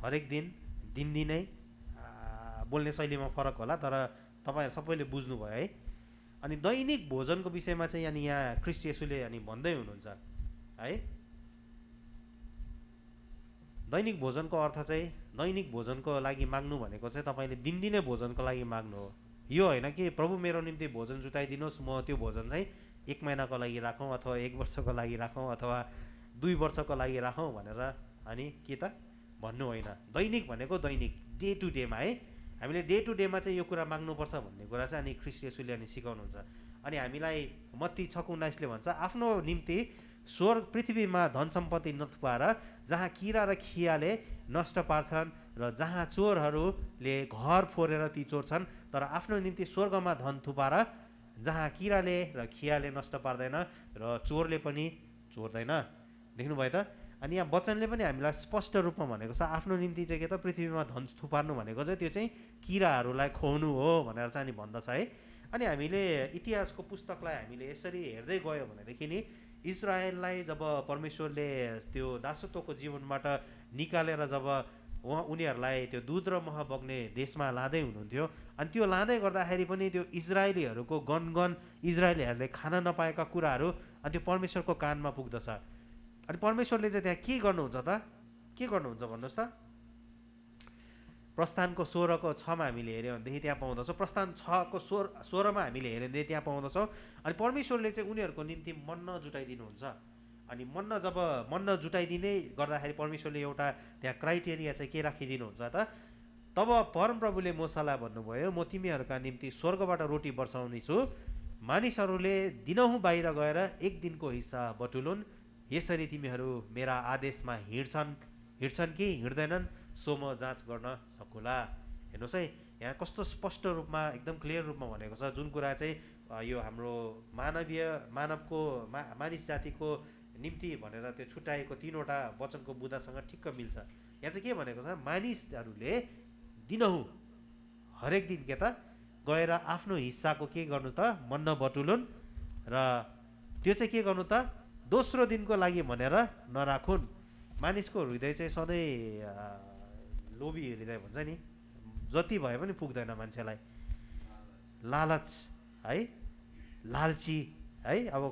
हरेक दिन, दिनदिनै, बोल्ने शैलीमा फरक होला तर तपाईँहरू सबैले बुझ्नुभयो है। अनि दैनिक भोजनको विषयमा चाहिँ यहाँ ख्रीष्ट येशूले अनि भन्दै हुनुहुन्छ है। दैनिक भोजनको अर्थ चाहिँ दैनिक भोजनको लागि माग्नु भनेको चाहिँ तपाईँले दिनदिनै भोजनको लागि माग्नु हो। यो होइन कि प्रभु मेरो निम्ति भोजन जुटाइदिनुहोस्, म त्यो भोजन चाहिँ 1 महिनाको लागि राखौँ अथवा 1 वर्षको लागि राखौँ अथवा 2 वर्षको लागि राखौँ भनेर अनि के त भन्नु होइन। दैनिक भनेको दैनिक डे टु डेमा है, हामीले डे टु डेमा चाहिँ यो कुरा माग्नुपर्छ भन्ने कुरा चाहिँ अनि ख्रीष्ट येशूले अनि सिकाउनुहुन्छ। अनि हामीलाई मत्ती 6:19 भन्छ, आफ्नो निम्ति स्वर्ग पृथ्वीमा धन सम्पत्ति नथुपाएर जहाँ किरा र खियाले नष्ट पार्छन् र जहाँ चोरहरूले घर फोरेर ती चोर्छन्, तर आफ्नो निम्ति स्वर्गमा धन थुपाएर जहाँ किराले र खियाले नष्ट पार्दैन र चोरले पनि चोर्दैन। देख्नुभयो त? अनि यहाँ वचनले पनि हामीलाई स्पष्ट रूपमा भनेको छ, आफ्नो निम्ति चाहिँ के त पृथ्वीमा धन थुपार्नु भनेको चाहिँ त्यो चाहिँ किराहरूलाई खुवाउनु हो भनेर चाहिँ अनि भन्दछ है। अनि हामीले इतिहासको पुस्तकलाई हामीले यसरी हेर्दै गयो भनेदेखि नि इजरायललाई जब परमेश्वरले त्यो दासत्वको जीवनबाट निकालेर जब उनीहरूलाई त्यो दुध र मह बग्ने देशमा लाँदै हुनुहुन्थ्यो, अनि त्यो लाँदै गर्दाखेरि पनि त्यो इजरायलीहरूको गनगन, इजरायलीहरूले खान नपाएका कुराहरू अनि त्यो परमेश्वरको कानमा पुग्दछ। अनि परमेश्वरले चाहिँ त्यहाँ के गर्नुहुन्छ त? के गर्नुहुन्छ भन्नुहोस् त? प्रस्थानको 16:6मा हामीले हेऱ्यौँ भनेदेखि त्यहाँ पाउँदछौँ, प्रस्थान 6:16मा हामीले हेऱ्यौँ भने त्यहाँ पाउँदछौँ। अनि परमेश्वरले चाहिँ उनीहरूको निम्ति मन्ना जुटाइदिनुहुन्छ। अनि मन्ना जुटाइदिँदै गर्दाखेरि परमेश्वरले एउटा त्यहाँ क्राइटेरिया चाहिँ के राखिदिनुहुन्छ त? तब परमप्रभुले मूसालाई भन्नुभयो, म तिमीहरूका निम्ति स्वर्गबाट रोटी बर्साउने छु, मानिसहरूले दिनहुँ बाहिर गएर 1 दिनको हिस्सा बटुलुन्, यसरी तिमीहरू मेरा आदेशमा हिँड्छन् कि हिँड्दैनन् सो म जाँच गर्न सकुला। हेर्नुहोस् है, यहाँ कस्तो स्पष्ट रूपमा एकदम क्लियर रूपमा भनेको छ, जुन कुरा चाहिँ यो हाम्रो मानिस जातिको निम्ति भनेर त्यो छुट्याएको 3वटा वचनको बुँदासँग ठिक्क मिल्छ। यहाँ चाहिँ के भनेको छ, मानिसहरूले दिनहुँ हरेक दिन के त गएर आफ्नो हिस्साको के गर्नु त मन्ना बटुलुन्, र त्यो चाहिँ के गर्नु त दोस्रो दिनको लागि भनेर नराखुन्। मानिसको हृदय चाहिँ सधैँ लोभी हृदय भन्छ नि, जति भए पनि पुग्दैन मान्छेलाई, लालच है, लालची है। अब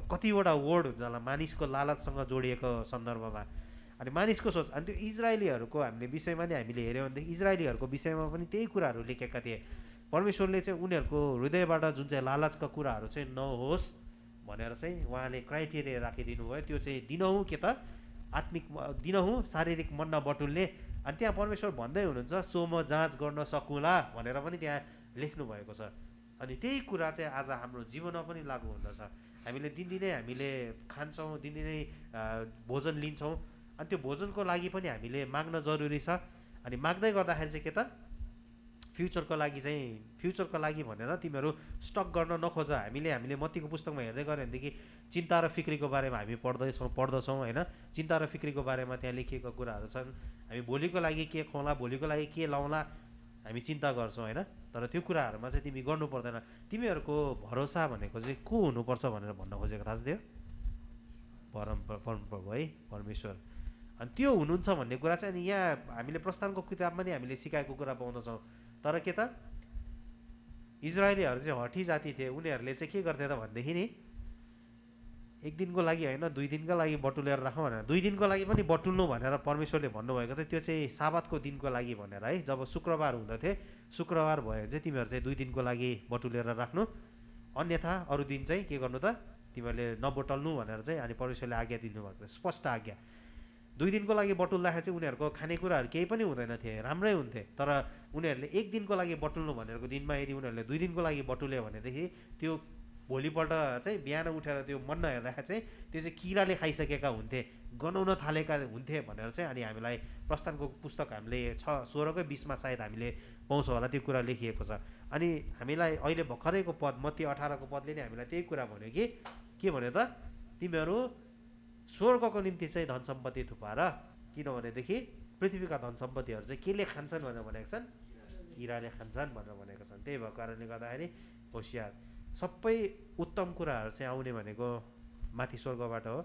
कतिवटा वर्ड हुन्छ होला मानिसको लालचसँग जोडिएको सन्दर्भमा। अनि मानिसको सोच, अनि त्यो इजरायलीहरूको हामीले विषयमा नि हामीले हेऱ्यौँ भनेदेखि इजरायलीहरूको विषयमा पनि त्यही कुराहरू लेखेका थिए। परमेश्वरले चाहिँ उनीहरूको हृदयबाट जुन चाहिँ लालचका कुराहरू चाहिँ नहोस् भनेर चाहिँ उहाँले क्राइटेरिया राखिदिनु भयो। त्यो चाहिँ दिनहुँ के त आत्मिक, दिनहुँ शारीरिक मन्ना बटुल्ने। अनि त्यहाँ परमेश्वर भन्दै हुनुहुन्छ, सो म जाँच गर्न सकुला भनेर पनि त्यहाँ लेख्नु भएको छ। अनि त्यही कुरा चाहिँ आज हाम्रो जीवनमा पनि लागु हुँदछ। हामीले दिनदिनै हामीले खान्छौँ, दिनदिनै भोजन लिन्छौँ, अनि त्यो भोजनको लागि पनि हामीले माग्न जरुरी छ। अनि माग्दै गर्दाखेरि चाहिँ के त फ्युचरको लागि भनेर तिमीहरू स्टक गर्न नखोज। हामीले मत्तीको पुस्तकमा हेर्दै गऱ्यो भनेदेखि चिन्ता र फिक्रीको बारेमा हामी पढ्दछौँ होइन। चिन्ता र फिक्रीको बारेमा त्यहाँ लेखिएका कुराहरू छन्। हामी भोलिको लागि के खुवाउँला, भोलिको लागि के लाउँला हामी चिन्ता गर्छौँ होइन। तर त्यो कुराहरूमा चाहिँ तिमी गर्नु पर्दैन। तिमीहरूको भरोसा भनेको चाहिँ को हुनुपर्छ भनेर भन्न खोजेको थाहा छ? त्यो परमप्रभु है, परमेश्वर। अनि त्यो हुनुहुन्छ भन्ने कुरा चाहिँ अनि यहाँ हामीले प्रस्थानको किताबमा नि हामीले सिकाएको कुरा पाउँदछौँ। तर के त इजरायलीहरू चाहिँ हठी जाति थिए। उनीहरूले चाहिँ के गर्थे त भनेदेखि नि 1 दिनको लागि होइन 2 दिनको लागि बटुलेर राखौँ भनेर, 2 दिनको लागि पनि बटुल्नु भनेर परमेश्वरले भन्नुभएको थियो। त्यो चाहिँ साबातको दिनको लागि भनेर है। जब शुक्रबार हुँदथे, शुक्रबार भयो भने चाहिँ तिमीहरू चाहिँ 2 दिनको लागि बटुलेर राख्नु, अन्यथा अरू दिन चाहिँ के गर्नु त तिमीहरूले नबटुल्नु भनेर चाहिँ अनि परमेश्वरले आज्ञा दिनुभएको थियो, स्पष्ट आज्ञा। 2 दिनको लागि बटुल्दाखेरि चाहिँ उनीहरूको खानेकुराहरू केही पनि हुँदैन थिए, राम्रै हुन्थे। तर उनीहरूले 1 दिनको लागि बटुल्नु भनेको दिनमा यदि उनीहरूले 2 दिनको लागि बटुल्यो भनेदेखि त्यो भोलिपल्ट चाहिँ बिहान उठेर त्यो मन्ना हेर्दाखेरि चाहिँ त्यो चाहिँ किराले खाइसकेका हुन्थे, गनाउन थालेका हुन्थे भनेर चाहिँ अनि हामीलाई प्रस्थानको पुस्तक हामीले 16:20मा सायद हामीले पाउँछौँ होला, त्यो कुरा लेखिएको छ। अनि हामीलाई अहिले भर्खरैको पद मत्ती 18को पदले नै हामीलाई त्यही कुरा भन्यो कि के भन्यो त तिमीहरू स्वर्गको निम्ति चाहिँ धन सम्पत्ति थुपाएर, किनभनेदेखि पृथ्वीका धन सम्पत्तिहरू चाहिँ केले खान्छन् भनेर भनेको छन्, किराले खान्छन् भनेर भनेको छन्। त्यही भएको कारणले गर्दाखेरि होसियार, सबै उत्तम कुराहरू चाहिँ आउने भनेको माथि स्वर्गबाट हो,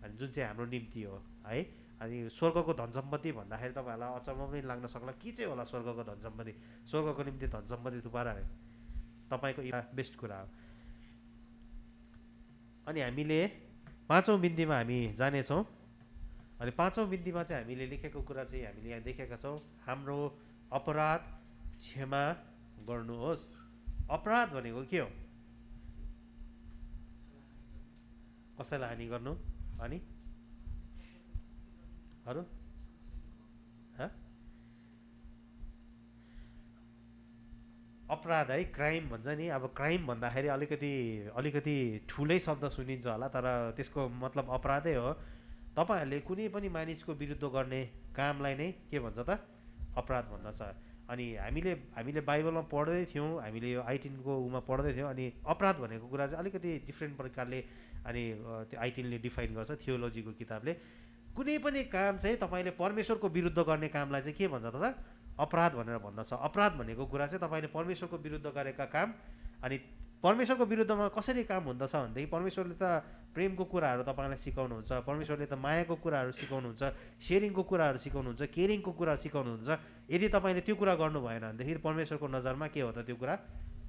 अनि जुन चाहिँ हाम्रो निम्ति हो है। अनि स्वर्गको धन सम्पत्ति भन्दाखेरि तपाईँहरूलाई अचम्म पनि लाग्न सक्ला, के चाहिँ होला स्वर्गको धन सम्पत्ति? स्वर्गको निम्ति धन सम्पत्ति थुपाएर तपाईँको बेस्ट कुरा हो। अनि हामीले पाँचौँ बिन्तीमा हामी जानेछौँ। अनि पाँचौँ बिन्तीमा चाहिँ हामीले लेखेको कुरा चाहिँ हामीले यहाँ देखेका छौँ, हाम्रो अपराध क्षमा गर्नुहोस्। अपराध भनेको के हो? कसैलाई हानि गर्नु। अनि अरू अपराध है, क्राइम भन्छ नि। अब क्राइम भन्दाखेरि अलिकति ठुलै शब्द सुनिन्छ होला, तर त्यसको मतलब अपराधै हो। तपाईँहरूले कुनै पनि मानिसको विरुद्ध गर्ने कामलाई नै के भन्छ त? अपराध भन्दछ। अनि हामीले बाइबलमा पढ्दै थियौँ, हामीले यो 18को उमा पढ्दै थियौँ। अनि अपराध भनेको कुरा चाहिँ अलिकति डिफ्रेन्ट प्रकारले अनि त्यो 18ले डिफाइन गर्छ, थियोलोजीको किताबले। कुनै पनि काम चाहिँ तपाईँले परमेश्वरको विरुद्ध गर्ने कामलाई चाहिँ के भन्छ त? अपराध भनेर भन्दछ। अपराध भनेको कुरा चाहिँ तपाईँले परमेश्वरको विरुद्ध गरेका काम। अनि परमेश्वरको विरुद्धमा कसरी काम हुँदछ भनेदेखि परमेश्वरले त प्रेमको कुराहरू तपाईँलाई सिकाउनुहुन्छ, परमेश्वरले त मायाको कुराहरू सिकाउनुहुन्छ, सेयरिङको कुराहरू सिकाउनुहुन्छ, केयरिङको कुराहरू सिकाउनुहुन्छ। यदि तपाईँले त्यो कुरा गर्नु भएन भनेदेखि परमेश्वरको नजरमा के हो त? त्यो कुरा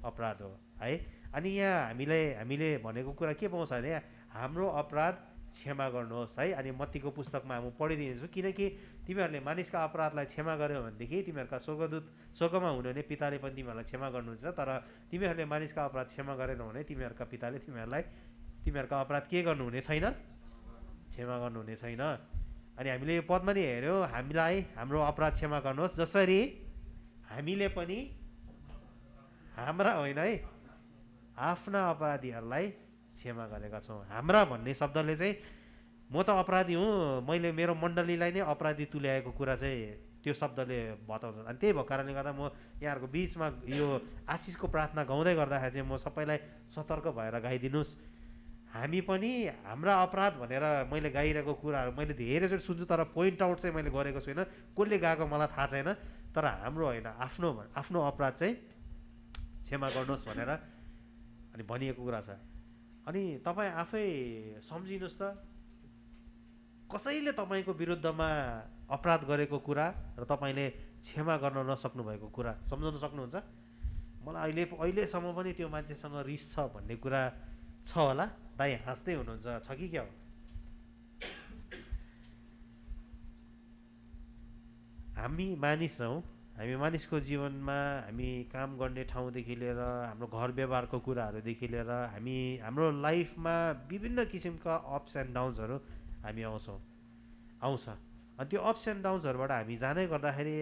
अपराध हो है। अनि यहाँ हामीले भनेको कुरा के पाउँछ भने हाम्रो अपराध क्षमा गर्नुहोस् है। अनि मत्तीको पुस्तकमा म पढिदिनेछु, किनकि तिमीहरूले मानिसका अपराधलाई क्षमा गर्यो भनेदेखि तिमीहरूका स्वर्गमा हुनुहुने पिताले पनि तिमीहरूलाई क्षमा गर्नुहुन्छ। तर तिमीहरूले मानिसका अपराध क्षमा गरेनौ भने तिमीहरूका पिताले तिमीहरूका अपराध के गर्नुहुने छैन? क्षमा गर्नुहुने छैन। अनि हामीले यो पदमा नि हेऱ्यौँ, हामीलाई हाम्रो अपराध क्षमा गर्नुहोस् जसरी हामीले पनि हाम्रा होइन है, आफ्ना अपराधीहरूलाई क्षमा गरेका छौँ। हाम्रा भन्ने शब्दले चाहिँ म त अपराधी हुँ, मैले मेरो मण्डलीलाई नै अपराधी तुल्याएको कुरा चाहिँ त्यो शब्दले बताउँछ। अनि त्यही भएको कारणले गर्दा म यहाँहरूको बिचमा यो आशिषको प्रार्थना गाउँदै गर्दाखेरि चाहिँ म सबैलाई सतर्क भएर गाइदिनुहोस्। हामी पनि हाम्रा अपराध भनेर मैले गाइरहेको कुराहरू मैले धेरैचोटि सुन्छु, तर पोइन्ट आउट चाहिँ मैले गरेको छुइनँ। कसले गाएको मलाई थाहा छैन, तर हाम्रो होइन, आफ्नो अपराध चाहिँ क्षमा गर्नुहोस् भनेर अनि भनिएको कुरा छ। अनि तपाईँ आफै सम्झिनुहोस् त, कसैले तपाईँको विरुद्धमा अपराध गरेको कुरा र तपाईँले क्षमा गर्न नसक्नु भएको कुरा सम्झाउन सक्नुहुन्छ? मलाई अहिलेसम्म पनि त्यो मान्छेसँग रिस छ भन्ने कुरा छ होला। दाइ हाँस्दै हुनुहुन्छ, छ कि क्या हो? हामी मानिस हौँ, हामी मानिसको जीवनमा हामी काम गर्ने ठाउँदेखि लिएर हाम्रो घर व्यवहारको कुराहरूदेखि लिएर हाम्रो लाइफमा विभिन्न किसिमका अप्स एन्ड डाउन्सहरू हामी आउँछ। अनि त्यो अप्स एन्ड डाउन्सहरूबाट हामी जाँदै गर्दाखेरि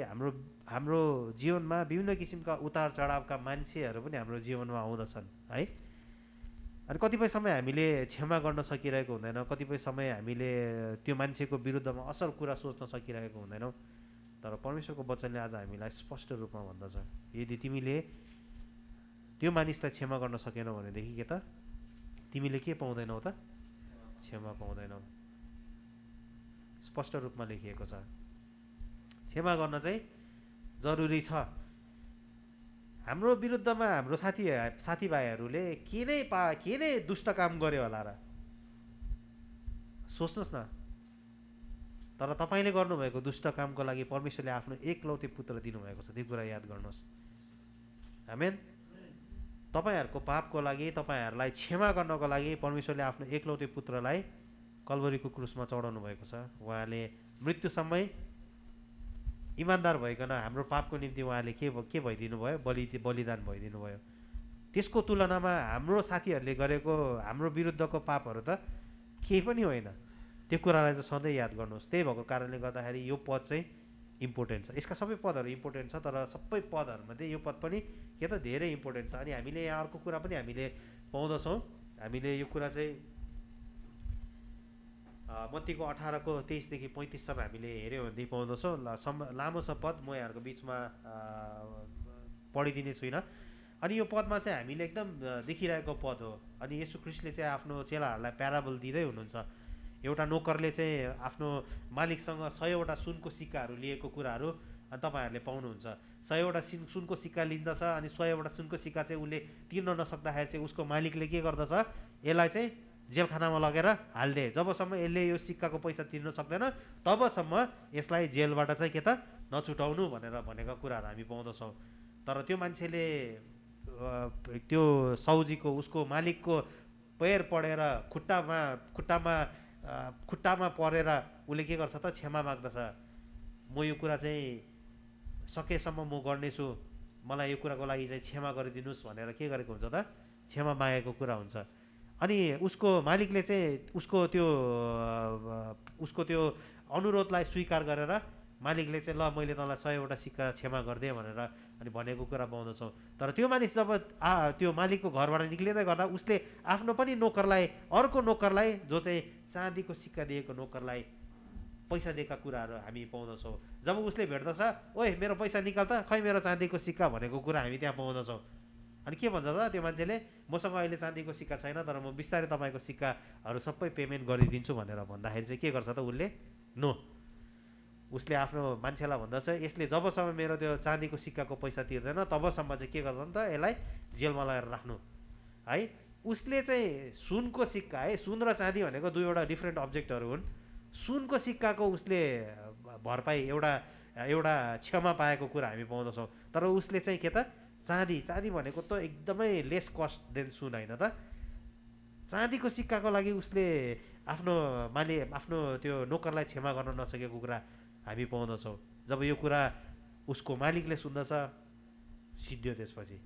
हाम्रो जीवनमा विभिन्न किसिमका उतार चढावका मान्छेहरू पनि हाम्रो जीवनमा आउँदछन् है। अनि कतिपय समय हामीले क्षमा गर्न सकिरहेको हुँदैन, कतिपय समय हामीले त्यो मान्छेको विरुद्धमा असल कुरा सोच्न सकिरहेको हुँदैनौँ। तर परमेश्वरको वचनले आज हामीलाई स्पष्ट रूपमा भन्दछ, यदि तिमीले त्यो मानिसलाई क्षमा गर्न सकेनौ भनेदेखि के त तिमीले के पाउँदैनौ त? क्षमा पाउँदैनौ। स्पष्ट रूपमा लेखिएको छ। क्षमा गर्न चाहिँ जरुरी छ। हाम्रो विरुद्धमा हाम्रो साथीभाइहरूले के नै दुष्ट काम गर्यो होला र सोच्नुहोस् न। तर तपाईँले गर्नुभएको दुष्ट कामको लागि परमेश्वरले आफ्नो एकलौटे पुत्र दिनुभएको छ, त्यो कुरा याद गर्नुहोस्। आमेन। तपाईँहरूको पापको लागि, तपाईँहरूलाई क्षमा गर्नको लागि परमेश्वरले आफ्नो एकलौटे पुत्रलाई कल्वरीको क्रुसमा चढाउनु भएको छ। उहाँले मृत्युसम्मै इमान्दार भइकन हाम्रो पापको निम्ति उहाँले के भइदिनु भयो? बलिदान भइदिनु भयो। त्यसको तुलनामा हाम्रो साथीहरूले गरेको हाम्रो विरुद्धको पापहरू त केही पनि होइन। त्यो कुरालाई चाहिँ सधैँ याद गर्नुहोस्। त्यही भएको कारणले गर्दाखेरि यो पद चाहिँ इम्पोर्टेन्ट छ। यसका सबै पदहरू इम्पोर्टेन्ट छ, तर सबै पदहरूमध्ये यो पद पनि के त धेरै इम्पोर्टेन्ट छ। अनि हामीले यहाँ अर्को कुरा पनि हामीले पाउँदछौँ। हामीले यो कुरा चाहिँ मत्तीको 18को 23देखि 35सम्म हामीले हेऱ्यौँ भनेदेखि पाउँदछौँ। लामो छ पद, म यहाँहरूको बिचमा पढिदिने छुइनँ। अनि यो पदमा चाहिँ हामीले एकदम देखिरहेको पद हो। अनि येशू ख्रीष्टले चाहिँ आफ्नो चेलाहरूलाई प्याराबल दिँदै हुनुहुन्छ। एउटा नोकरले चाहिँ आफ्नो मालिकसँग 100वटा सुनको सिक्काहरू लिएको कुराहरू अनि तपाईँहरूले पाउनुहुन्छ। 100वटा सुनको सिक्का लिँदछ, अनि 100वटा सुनको सिक्का चाहिँ उसले तिर्न नसक्दाखेरि चाहिँ उसको मालिकले के गर्दछ? यसलाई चाहिँ जेलखानामा लगेर हालिदिए। जबसम्म यसले यो सिक्काको पैसा तिर्न सक्दैन तबसम्म यसलाई जेलबाट चाहिँ के त नछुटाउनु भनेर भनेका कुराहरू हामी पाउँदछौँ। तर त्यो मान्छेले त्यो साउजीको उसको मालिकको पैर पढेर खुट्टामा परेर उसले के गर्छ त क्षमा माग्दछ। म यो कुरा चाहिँ सकेसम्म म गर्नेछु, मलाई यो कुराको लागि चाहिँ क्षमा गरिदिनुहोस् भनेर के गरेको हुन्छ त क्षमा मागेको कुरा हुन्छ। अनि उसको मालिकले चाहिँ उसको त्यो अनुरोधलाई स्वीकार गरेर मालिकले चाहिँ ल मैले तँलाई 100वटा सिक्का क्षमा गरिदिएँ भनेर अनि भनेको कुरा पाउँदछौँ। तर त्यो मानिस जब त्यो मालिकको घरबाट निक्लिँदै गर्दा उसले आफ्नो पनि नोकरलाई, अर्को नोकरलाई जो चाहिँ चाँदीको सिक्का दिएको नोकरलाई पैसा दिएका कुराहरू हामी पाउँदछौँ। जब उसले भेट्दछ, ओए मेरो पैसा निकाल त, खै मेरो चाँदीको सिक्का भनेको कुरा हामी त्यहाँ पाउँदछौँ। अनि के भन्छ त त्यो मान्छेले, मसँग अहिले चाँदीको सिक्का छैन तर म बिस्तारै तपाईँको सिक्काहरू सबै पेमेन्ट गरिदिन्छु भनेर भन्दाखेरि चाहिँ के गर्छ त उसले, नो, उसले आफ्नो मान्छेलाई भन्दछ यसले जबसम्म मेरो त्यो चाँदीको सिक्काको पैसा तिर्दैन तबसम्म चाहिँ के गर्छ त यसलाई जेलमा लगाएर राख्नु है। उसले चाहिँ सुनको सिक्का, है, सुन र चाँदी भनेको दुईवटा डिफ्रेन्ट अब्जेक्टहरू हुन्। सुनको सिक्काको उसले भरपाई एउटा क्षमा पाएको कुरा हामी पाउँदछौँ। तर उसले चाहिँ के त चाँदी भनेको त एकदमै लेस कस्ट देन सुन होइन त। चाँदीको सिक्काको लागि उसले आफ्नो त्यो नोकरलाई क्षमा गर्न नसकेको कुरा हामी पाउँदछौँ। जब यो कुरा उसको मालिकले सुन्दछ, सिद्धियो त्यसपछि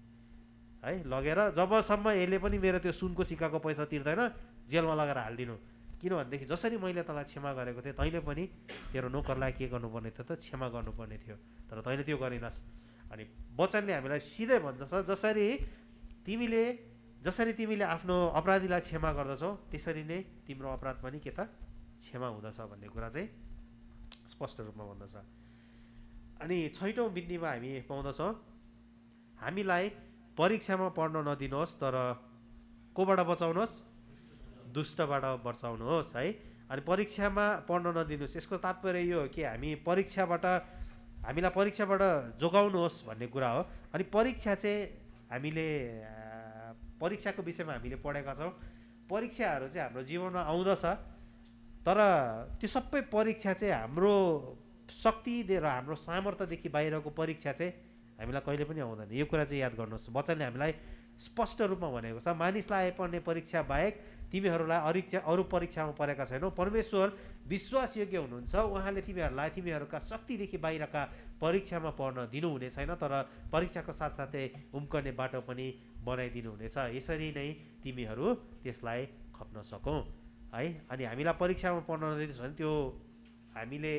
है, लगेर जबसम्म यसले पनि मेरो त्यो सुनको सिक्काको पैसा तिर्दैन जेलमा लगेर हालिदिनु, किनभनेदेखि जसरी मैले तँलाई क्षमा गरेको थिएँ तैँले पनि तेरो नोकरलाई के गर्नुपर्ने थियो त क्षमा गर्नुपर्ने थियो, तर तैँले त्यो गरिनस्। अनि वचनले हामीलाई सिधै भन्दछ जसरी तिमीले आफ्नो अपराधीलाई क्षमा गर्दछौ त्यसरी नै तिम्रो अपराध पनि के त क्षमा हुँदछ भन्ने कुरा चाहिँ स्पष्ट रूपमा भन्दछ। अनि 6औं बिन्दुमा हामी पाउँदछौँ हामीलाई परीक्षामा पर्न नदिनुहोस् तर कोबाट बचाउनुहोस्, दुष्टबाट बचाउनुहोस् है। अनि परीक्षामा पर्न नदिनुहोस् यसको तात्पर्य यो हो कि हामीलाई परीक्षाबाट जोगाउनुहोस् भन्ने कुरा हो। अनि परीक्षा चाहिँ हामीले परीक्षाको विषयमा हामीले पढेका छौँ। परीक्षाहरू चाहिँ हाम्रो जीवनमा आउँदछ तर त्यो सबै परीक्षा चाहिँ हाम्रो शक्ति र हाम्रो सामर्थ्यदेखि बाहिरको परीक्षा चाहिँ हामीलाई कहिले पनि आउँदैन। यो कुरा चाहिँ याद गर्नुहोस्। वचनले हामीलाई स्पष्ट रूपमा भनेको छ मानिसलाई आइपर्ने परीक्षा बाहेक तिमीहरूलाई अरू परीक्षामा परेका छैनौ। परमेश्वर विश्वासयोग्य हुनुहुन्छ, उहाँले तिमीहरूका शक्तिदेखि बाहिरका परीक्षामा पर्न दिनुहुने छैन तर परीक्षाको साथसाथै उम्कने बाटो पनि बनाइदिनु हुनेछ। यसरी नै तिमीहरू त्यसलाई खप्न सकौँ है। अनि हामीलाई परीक्षामा पर्न नदिनुहोस् भने त्यो हामीले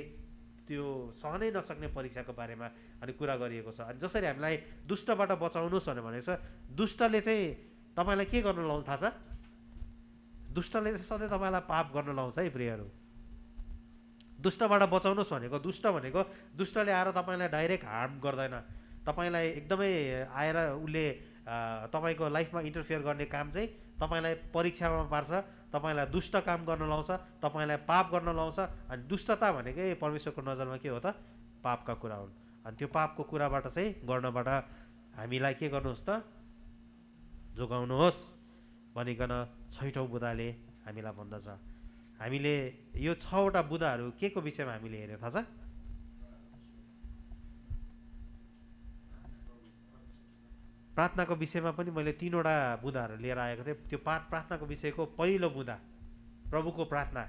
त्यो सहनै नसक्ने परीक्षाको बारेमा अनि कुरा गरिएको छ। अनि जसरी हामीलाई दुष्टबाट बचाउनुहोस् भनेको छ, दुष्टले चाहिँ तपाईँलाई के गर्न लाउँछ थाहा छ? दुष्टले चाहिँ सधैँ तपाईँलाई पाप गर्न लाउँछ है प्रियहरू। दुष्टबाट बचाउनुहोस् भनेको दुष्टले आएर तपाईँलाई डाइरेक्ट हार्म गर्दैन। तपाईँलाई एकदमै आएर उसले तपाईँको लाइफमा इन्टरफियर गर्ने काम चाहिँ तपाईँलाई परीक्षामा पार्छ, तपाईँलाई दुष्ट काम गर्न लाउँछ, तपाईँलाई पाप गर्न लाउँछ। अनि दुष्टता भनेकै परमेश्वरको नजरमा के हो त? पापका कुरा हुन्। अनि त्यो पापको कुराबाट चाहिँ गर्नबाट हामीलाई के गर्नुहोस् त? जोगाउनुहोस् भनिकन 6औं बुँदाले हामीलाई भन्दछ। हामीले यो 6वटा बुँदाहरू के को विषयमा हामीले हेऱ्यौँ थाहा छ? प्रार्थनाको विषयमा पनि मैले 3वटा बुँदाहरू लिएर आएको थिएँ। त्यो प्रार्थनाको विषयको पहिलो बुँदा प्रभुको प्रार्थना,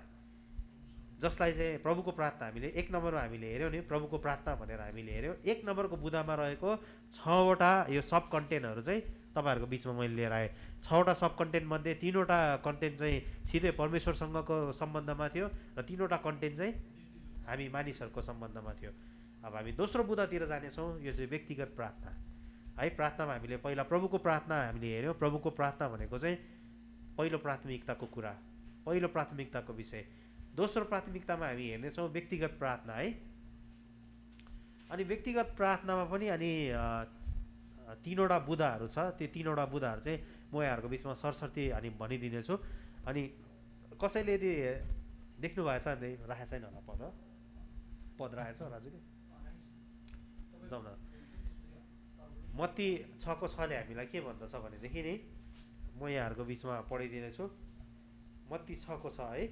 जसलाई चाहिँ प्रभुको प्रार्थना हामीले 1 नम्बरमा हामीले हेऱ्यौँ नि, प्रभुको प्रार्थना भनेर हामीले हेऱ्यौँ। 1 नम्बरको बुँदामा रहेको 6वटा यो सब कन्टेन्टहरू चाहिँ तपाईँहरूको बिचमा मैले लिएर आएँ। 6वटा सब कन्टेन्ट मध्ये 3वटा कन्टेन्ट चाहिँ सिधै परमेश्वरसँगको सम्बन्धमा थियो र 3वटा कन्टेन्ट चाहिँ हामी मानिसहरूको सम्बन्धमा थियो। अब हामी दोस्रो बुँदातिर जानेछौँ, यो चाहिँ व्यक्तिगत प्रार्थना है। प्रार्थनामा हामीले पहिला प्रभुको प्रार्थना हामीले हेऱ्यौँ। प्रभुको प्रार्थना भनेको चाहिँ पहिलो प्राथमिकताको कुरा, पहिलो प्राथमिकताको विषय। दोस्रो प्राथमिकतामा हामी हेर्नेछौँ व्यक्तिगत प्रार्थना है। अनि व्यक्तिगत प्रार्थनामा पनि अनि 3वटा बुँदाहरू छ। त्यो 3वटा बुँदाहरू चाहिँ म यहाँहरूको बिचमा सरसर्ती अनि भनिदिनेछु। अनि कसैले यदि देख्नु भएछ भने राखेको छैन होला पद राखेको छ राजुले, जाउँ न। मत्ती 6:6ले हामीलाई के भन्दछ भनेदेखि नि म यहाँहरूको बिचमा पढिदिनेछु। मत्ती 6:6 है।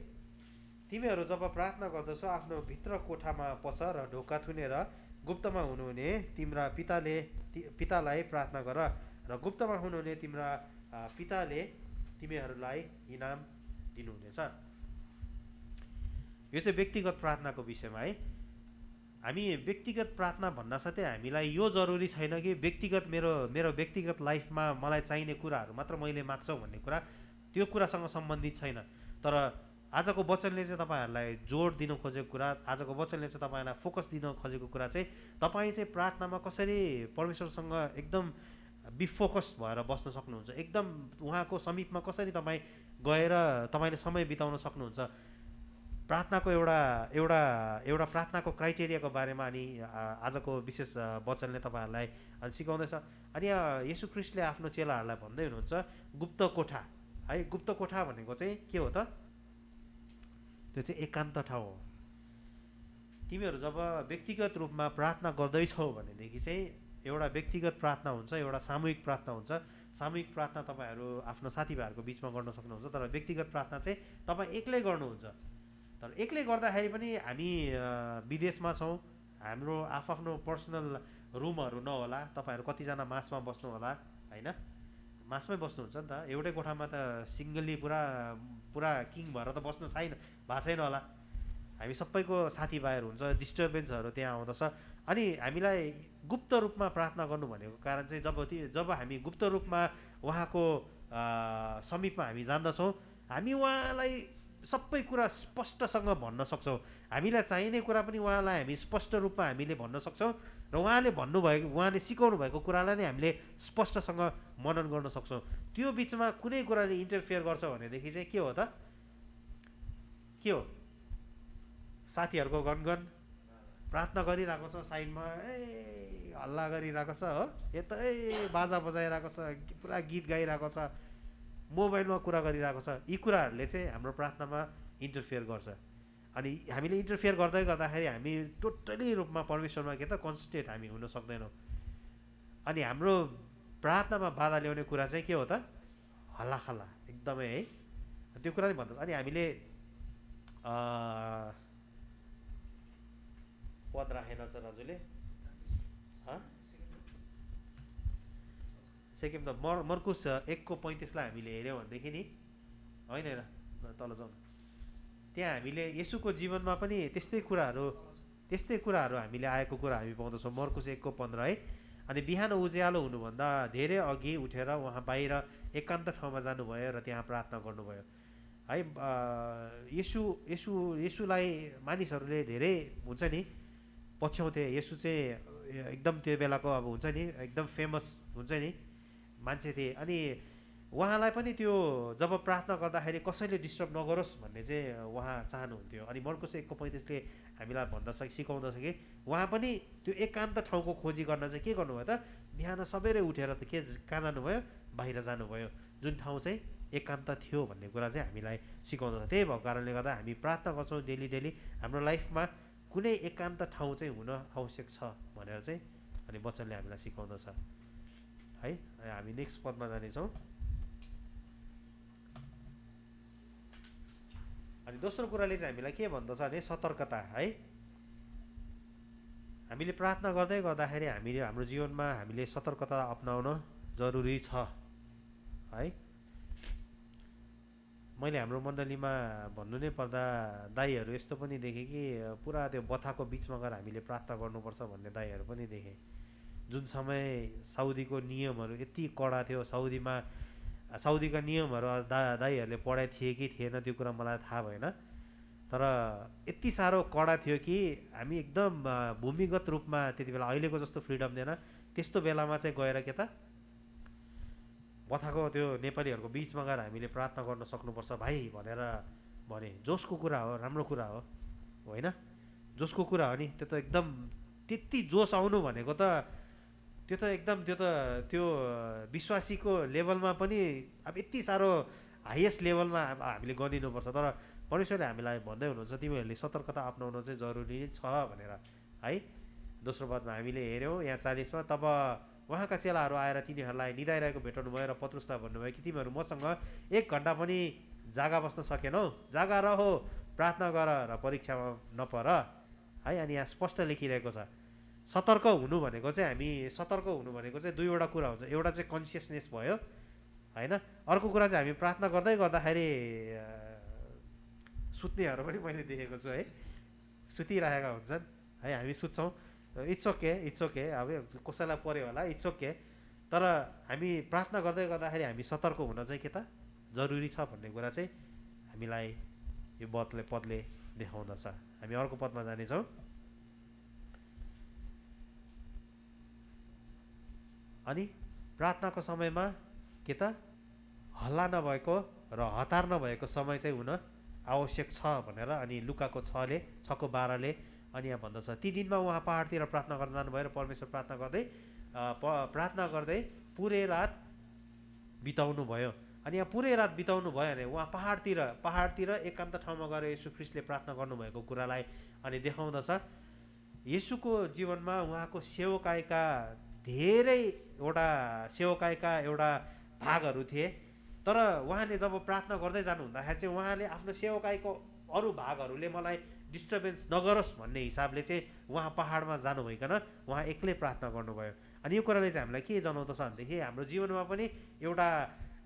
तिमीहरू जब प्रार्थना गर्दछौ आफ्नो भित्र कोठामा पस र ढोका थुनेर गुप्तमा हुनुहुने तिम्रा पितालाई प्रार्थना गर र गुप्तमा हुनुहुने तिम्रा पिताले तिमीहरूलाई इनाम दिनुहुनेछ। यो चाहिँ व्यक्तिगत प्रार्थनाको विषयमा है। हामी व्यक्तिगत प्रार्थना भन्न साथै हामीलाई यो जरुरी छैन कि व्यक्तिगत मेरो व्यक्तिगत लाइफमा मलाई चाहिने कुराहरू मात्र मैले माग्छौ भन्ने कुरा, त्यो कुरासँग सम्बन्धित छैन। तर आजको वचनले चाहिँ तपाईँहरूलाई जोड दिन खोजेको कुरा, आजको वचनले चाहिँ तपाईँहरूलाई फोकस दिन खोजेको कुरा चाहिँ तपाईँ चाहिँ प्रार्थनामा कसरी परमेश्वरसँग एकदम बिफोकस भएर बस्न सक्नुहुन्छ, एकदम उहाँको समीपमा कसरी तपाईँ गएर तपाईँले समय बिताउन सक्नुहुन्छ। प्रार्थनाको एउटा प्रार्थनाको क्राइटेरियाको बारेमा अनि आजको विशेष वचनले तपाईँहरूलाई सिकाउँदैछ। अनि येशू ख्रीष्टले आफ्नो चेलाहरूलाई भन्दै हुनुहुन्छ गुप्त कोठा है। गुप्त कोठा भनेको चाहिँ के हो त? त्यो चाहिँ एकान्त ठाउँ हो। तिमीहरू जब व्यक्तिगत रूपमा प्रार्थना गर्दैछौ भनेदेखि चाहिँ एउटा व्यक्तिगत प्रार्थना हुन्छ, एउटा सामूहिक प्रार्थना हुन्छ। सामूहिक प्रार्थना तपाईँहरू आफ्नो साथीभाइहरूको बिचमा गर्न सक्नुहुन्छ, तर व्यक्तिगत प्रार्थना चाहिँ तपाईँ एक्लै गर्नुहुन्छ। तर एक्लै गर्दाखेरि पनि हामी विदेशमा छौँ, हाम्रो आफ्नो पर्सनल रुमहरू नहोला। तपाईँहरू कतिजना मासमा बस्नु होला होइन, मासमै बस्नुहुन्छ नि त। एउटै कोठामा त सिङ्गली पुरा किङ भएर त बस्नु भएको छैन होला। हामी सबैको साथीभाइहरू हुन्छ, डिस्टर्बेन्सहरू त्यहाँ आउँदछ। अनि हामीलाई गुप्त रूपमा प्रार्थना गर्नु भनेको कारण चाहिँ जब हामी गुप्त रूपमा उहाँको समीपमा हामी जान्दछौँ, हामी उहाँलाई सबै कुरा स्पष्टसँग भन्न सक्छौँ। हामीलाई चाहिने कुरा पनि उहाँलाई हामी स्पष्ट रूपमा हामीले भन्न सक्छौँ र उहाँले सिकाउनु भएको कुरालाई नै हामीले स्पष्टसँग मनन गर्न सक्छौँ। त्यो बिचमा कुनै कुराले इन्टरफियर गर्छ भनेदेखि चाहिँ के हो त? के हो? साथीहरूको गनगन प्रार्थना गरिरहेको छ, साइडमा हल्ला गरिरहेको छ हो, यता बाजा बजाइरहेको छ, पुरा गीत गाइरहेको छ, मोबाइलमा कुरा गरिरहेको छ। यी कुराहरूले चाहिँ हाम्रो प्रार्थनामा इन्टरफियर गर्छ। अनि हामीले इन्टरफियर गर्दाखेरि हामी टोटली रूपमा परमेश्वरमा के त कन्सन्ट्रेट हामी हुन सक्दैनौँ। अनि हाम्रो प्रार्थनामा बाधा ल्याउने कुरा चाहिँ के हो त? हल्लाखल्ला एकदमै है, त्यो कुरा नै भन्छ। अनि हामीले पद राखेन छ राजुले सेकेन्ड त मर्कुस 1:35 हामीले हेऱ्यौँ भनेदेखि नि होइन तल जाउँ, त्यहाँ हामीले येशूको जीवनमा पनि त्यस्तै कुराहरू हामीले आएको कुरा हामी पाउँदछौँ। मर्कुस 1:15 है। अनि बिहान उज्यालो हुनुभन्दा धेरै अघि उठेर उहाँ बाहिर एकान्त ठाउँमा जानुभयो र त्यहाँ प्रार्थना गर्नुभयो है। येशूलाई मानिसहरूले धेरै हुन्छ नि पछ्याउँथे। येशू चाहिँ एकदम त्यो बेलाको अब हुन्छ नि एकदम फेमस हुन्छ नि मान्छे थिए। अनि उहाँलाई पनि त्यो जब प्रार्थना गर्दाखेरि कसैले डिस्टर्ब नगरोस् भन्ने चाहिँ उहाँ चाहनुहुन्थ्यो। अनि मर्कुस 1:35ले हामीलाई भन्दछ, सिकाउँदछ कि उहाँ पनि त्यो एकान्त ठाउँको खोजी गर्न चाहिँ के गर्नुभयो त? बिहान सबेरै उठेर त कहाँ जानुभयो? बाहिर जानुभयो, जुन ठाउँ चाहिँ एकान्त थियो भन्ने कुरा चाहिँ हामीलाई सिकाउँदछ। त्यही भएको कारणले गर्दा हामी प्रार्थना गर्छौँ डेली। हाम्रो लाइफमा कुनै एकान्त ठाउँ चाहिँ हुन आवश्यक छ भनेर चाहिँ अनि वचनले हामीलाई सिकाउँदछ है। हामी नेक्स्ट पदमा जानेछौँ। अनि दोस्रो कुराले चाहिँ हामीलाई के भन्दछ भने सतर्कता है। हामीले प्रार्थना गर्दाखेरि हाम्रो जीवनमा हामीले सतर्कता अपनाउन जरुरी छ है। मैले हाम्रो मण्डलीमा भन्नु नै पर्दा दाईहरू यस्तो पनि देखेँ कि पुरा त्यो बथाको बिचमा गएर हामीले प्रार्थना गर्नुपर्छ भन्ने दाईहरू पनि देखेँ। जुन समय साउदीको नियमहरू यति कडा थियो, साउदीका नियमहरू दाईहरूले पढाइ थिए कि थिएन त्यो कुरा मलाई थाहा भएन, तर यति साह्रो कडा थियो कि हामी एकदम भूमिगत रूपमा त्यति बेला अहिलेको जस्तो फ्रिडम थिएन। त्यस्तो बेलामा चाहिँ गएर के त बथाको त्यो नेपालीहरूको बिचमा गएर हामीले प्रार्थना गर्न सक्नुपर्छ भाइ भनेर भने। जोसको कुरा हो, राम्रो कुरा हो होइन, जोसको कुरा हो नि। त्यो त एकदम त्यति जोस आउनु भनेको त त्यो विश्वासीको लेभलमा पनि अब यति साह्रो हाइएस्ट लेभलमा अब हामीले गरिदिनुपर्छ। तर परमेश्वरले हामीलाई भन्दै हुनुहुन्छ तिमीहरूले सतर्कता अपनाउन चाहिँ जरुरी छ भनेर है। दोस्रो पदमा हामीले हेऱ्यौँ यहाँ 40मा, तब उहाँका चेलाहरू आएर तिनीहरूलाई निदाइरहेको भेटाउनु भयो र पत्रुसलाई भन्नुभयो कि तिमीहरू मसँग 1 घन्टा पनि जागा बस्न सकेनौ, जागा रहो, प्रार्थना गर र परीक्षामा नपर है। अनि यहाँ स्पष्ट लेखिरहेको छ सतर्क हुनु भनेको चाहिँ दुईवटा कुरा हुन्छ। एउटा चाहिँ कन्सियसनेस भयो होइन। अर्को कुरा चाहिँ हामी प्रार्थना गर्दै गर्दाखेरि सुत्नेहरू पनि मैले देखेको छु है, सुतिरहेका हुन्छन् है, हामी सुत्छौँ, इट्स ओके अब कसैलाई पऱ्यो होला इट्स ओके, तर हामी प्रार्थना गर्दै गर्दाखेरि हामी सतर्क हुन चाहिँ के त जरुरी छ भन्ने कुरा चाहिँ हामीलाई यो पदले देखाउँदछ। हामी अर्को पदमा जानेछौँ। अनि प्रार्थनाको समयमा के त हल्ला नभएको र हतार नभएको समय चाहिँ हुन आवश्यक छ भनेर अनि लुकाको 6:12ले अनि यहाँ भन्दछ, ती दिनमा उहाँ पहाडतिर प्रार्थना गर्न जानुभयो र परमेश्वर प्रार्थना गर्दै पुरै रात बिताउनु भयो। अनि यहाँ पुरै रात बिताउनु भयो भने उहाँ पहाडतिर एकान्त ठाउँमा गएर येशू ख्रीष्टले प्रार्थना गर्नुभएको कुरालाई अनि देखाउँदछ। येशूको जीवनमा उहाँको सेवकाईका एउटा भागहरू थिए, तर उहाँले जब प्रार्थना गर्दै जानु हुँदाखेरि चाहिँ उहाँले आफ्नो सेवकाईको अरू भागहरूले मलाई डिस्टर्बेन्स नगरोस् भन्ने हिसाबले चाहिँ उहाँ पहाडमा जानुभइकन उहाँ एक्लै प्रार्थना गर्नुभयो। अनि यो कुराले चाहिँ हामीलाई के जनाउँदछ भनेदेखि हाम्रो जीवनमा पनि एउटा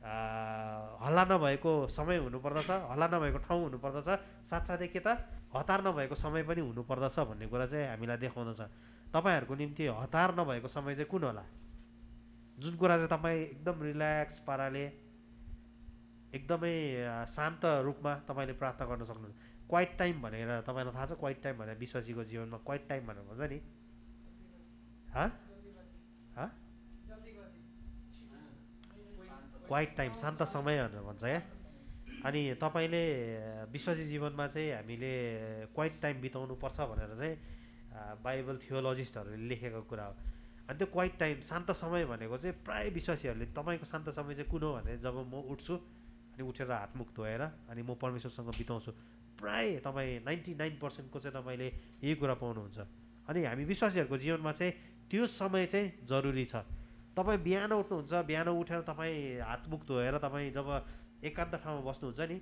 हल्ला नभएको समय हुनुपर्दछ, हल्ला नभएको ठाउँ हुनुपर्दछ, साथसाथै के त हतार नभएको समय पनि हुनुपर्दछ भन्ने कुरा चाहिँ हामीलाई देखाउँदछ। तपाईँहरूको निम्ति हतार नभएको समय चाहिँ कुन होला? जुन कुरा चाहिँ तपाईँ एकदम रिल्याक्स पाराले एकदमै शान्त रूपमा तपाईँले प्रार्थना गर्न सक्नुहुन्छ। क्वाइट टाइम भनेर तपाईँलाई थाहा छ? क्वाइट टाइम भनेर विश्वासीको जीवनमा क्वाइट टाइम भनेर भन्छ नि, क्वाइट टाइम शान्त समय भनेर भन्छ क्या। अनि तपाईँले विश्वासी जीवनमा चाहिँ हामीले क्वाइट टाइम बिताउनु पर्छ भनेर चाहिँ बाइबल थियोलोजिस्टहरूले लेखेको कुरा हो। अनि त्यो क्वाइट टाइम शान्त समय भनेको चाहिँ प्राय विश्वासीहरूले तपाईँको शान्त समय चाहिँ कुन हो भने जब म उठ्छु अनि उठेर हातमुख धोएर अनि म परमेश्वरसँग बिताउँछु, प्राय तपाईँ 99% चाहिँ तपाईँले यही कुरा पाउनुहुन्छ। अनि हामी विश्वासीहरूको जीवनमा चाहिँ त्यो समय चाहिँ जरुरी छ। तपाईँ बिहान उठ्नुहुन्छ, बिहान उठेर तपाईँ हातमुख धोएर तपाईँ जब एकान्त ठाउँमा बस्नुहुन्छ नि,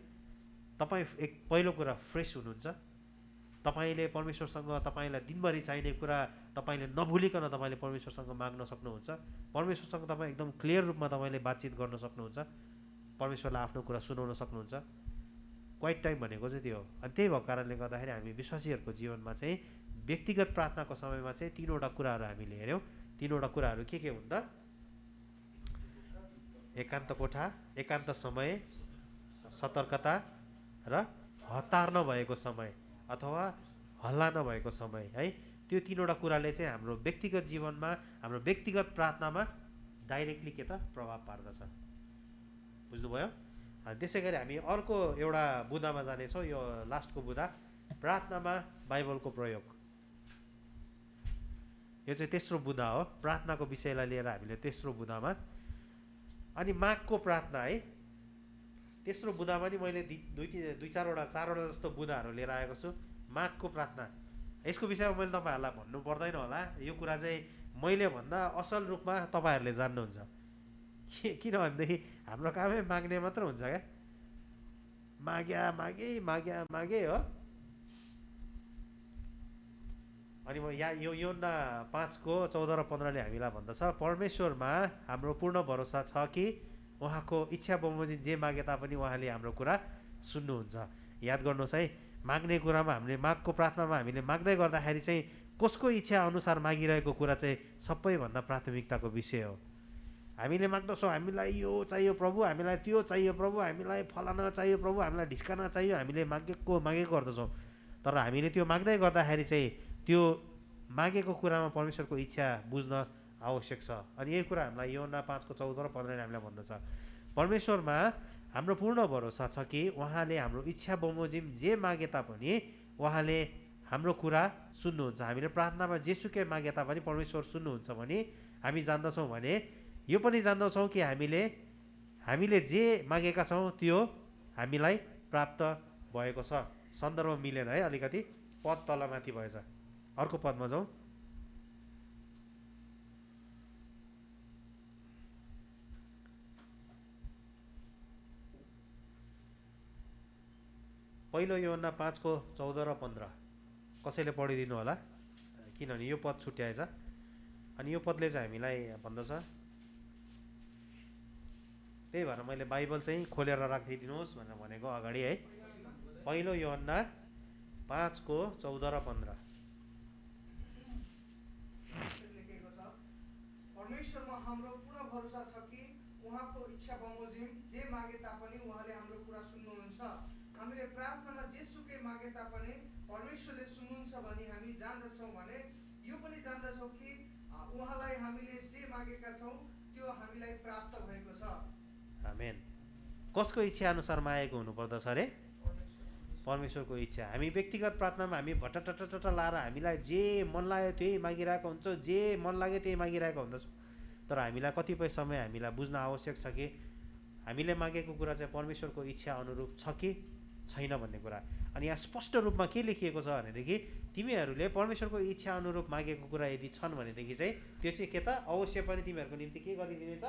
तपाईँ पहिलो कुरा फ्रेस हुनुहुन्छ, तपाईँले परमेश्वरसँग तपाईँलाई दिनभरि चाहिने कुरा तपाईँले नभुलिकन तपाईँले परमेश्वरसँग माग्न सक्नुहुन्छ, परमेश्वरसँग तपाईँ एकदम क्लियर रूपमा तपाईँले बातचित गर्न सक्नुहुन्छ, परमेश्वरलाई आफ्नो कुरा सुनाउन सक्नुहुन्छ। क्वाइट टाइम भनेको चाहिँ त्यो हो। अनि त्यही भएको कारणले गर्दाखेरि हामी विश्वासीहरूको जीवनमा चाहिँ व्यक्तिगत प्रार्थनाको समयमा चाहिँ तीनवटा कुराहरू हामीले हेऱ्यौँ। तीनवटा कुराहरू के हुन् त? एकान्त कोठा, एकान्त समय, सतर्कता र हतार नभएको समय अथवा हल्ला नभएको समय है। त्यो तीनवटा कुराले चाहिँ हाम्रो व्यक्तिगत जीवनमा, हाम्रो व्यक्तिगत प्रार्थनामा डाइरेक्टली के त प्रभाव पार्दछ। बुझ्नुभयो? त्यसै गरी हामी अर्को एउटा बुदामा जानेछौँ। यो लास्टको बुदा, प्रार्थनामा बाइबलको प्रयोग। यो चाहिँ तेस्रो बुदा हो, प्रार्थनाको विषयलाई लिएर हामीले तेस्रो बुदामा। अनि माघको प्रार्थना है, तेस्रो बुदामा नि मैले चारवटा जस्तो बुदाहरू लिएर आएको छु। माघको प्रार्थना, यसको विषयमा मैले तपाईँहरूलाई भन्नु पर्दैन होला, यो कुरा चाहिँ मैले भन्दा असल रूपमा तपाईँहरूले जान्नुहुन्छ। किनभनेदेखि हाम्रो कामै माग्ने मात्र हुन्छ क्या, मागे हो। अनि म यो योना 5:14 र 15ले हामीलाई भन्दछ, परमेश्वरमा हाम्रो पूर्ण भरोसा छ कि उहाँको इच्छा बमोजिम जे मागे तापनि उहाँले हाम्रो कुरा सुन्नुहुन्छ। याद गर्नुहोस् है, माग्ने कुरामा हामीले मागको प्रार्थनामा हामीले माग्दै गर्दाखेरि चाहिँ कसको इच्छा अनुसार मागिरहेको कुरा चाहिँ सबैभन्दा प्राथमिकताको विषय हो। हामीले माग्दछौँ, हामीलाई यो चाहियो प्रभु, हामीलाई त्यो चाहियो प्रभु, हामीलाई फलाना चाहियो प्रभु, हामीलाई ढिस्काना चाहियो, हामीले मागेको गर्दछौँ। तर हामीले त्यो माग्दै गर्दाखेरि चाहिँ त्यो मागेको कुरामा परमेश्वरको इच्छा बुझ्न आवश्यक छ। अनि यही कुरा हामीलाई योना 5:14 र 15ले हामीलाई भन्दछ, परमेश्वरमा हाम्रो पूर्ण भरोसा छ कि उहाँले हाम्रो इच्छा बमोजिम जे मागे तापनि उहाँले हाम्रो कुरा सुन्नुहुन्छ। हामीले प्रार्थनामा जेसुकै मागे तापनि परमेश्वर सुन्नुहुन्छ भने हामी जान्दछौँ भने यो पनि जान्दछौँ कि हामीले जे मागेका छौँ त्यो हामीलाई प्राप्त भएको छ। सन्दर्भ मिलेन है, अलिकति पद तलमाथि भएछ। अर्को पदमा जाउँ। पहिलो योना 5:14 र 15 कसैले पढिदिनु होला, किनभने यो पद छुट्याएछ। अनि यो पदले चाहिँ हामीलाई भन्दछ, त्यही भएर मैले बाइबल चाहिँ खोलेर राखिदिनुहोस् भनेर भनेको अगाडि है। पहिलो यूहन्ना 5:14 र 15। लेखेको छ, परमेश्वरमा हाम्रो पूर्ण भरोसा छ कि उहाँको इच्छा बमोजिम जे मागे तापनि उहाँले हाम्रो कुरा सुन्नुहुन्छ। हामीले प्रार्थनामा जेसुकै मागे तापनि परमेश्वरले सुन्नुहुन्छ भनी हामी जान्दछौँ भने यो पनि जान्दछौँ कि उहाँलाई हामीले जे मागेका छौँ त्यो हामीलाई प्राप्त भएको छ। आमेन। कसको इच्छा अनुसार मागेको हुनुपर्दछ अरे? परमेश्वरको इच्छा। हामी व्यक्तिगत प्रार्थनामा हामी भट्टटटट लाएर हामीलाई जे मन लाग्यो त्यही मागिरहेको हुन्छ, जे मन लाग्यो त्यही मागिरहेको हुन्छौँ। तर हामीलाई कतिपय समय हामीलाई बुझ्न आवश्यक छ कि हामीले मागेको कुरा चाहिँ परमेश्वरको इच्छा अनुरूप छ कि छैन भन्ने कुरा। अनि यहाँ स्पष्ट रूपमा के लेखिएको छ भनेदेखि तिमीहरूले परमेश्वरको इच्छा अनुरूप मागेको कुरा यदि छन् भनेदेखि चाहिँ त्यो चाहिँ के त अवश्य पनि तिमीहरूको निम्ति के गरिदिनेछ?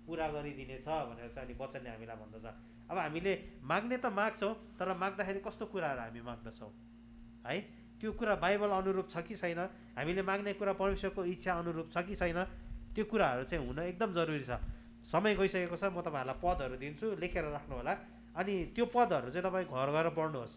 पुरा गरिदिनेछ भनेर चाहिँ अनि वचनले हामीलाई भन्दछ। अब हामीले माग्ने त माग्छौँ, तर माग्दाखेरि कस्तो कुराहरू हामी माग्दछौँ है? त्यो कुरा बाइबल अनुरूप छ कि छैन, हामीले माग्ने कुरा परमेश्वरको इच्छा अनुरूप छ कि छैन, त्यो कुराहरू चाहिँ हुन एकदम जरुरी छ। समय गइसकेको छ, म तपाईँहरूलाई पदहरू दिन्छु, लेखेर राख्नु होला। अनि त्यो पदहरू चाहिँ तपाईँ घर गएर पढ्नुहोस्।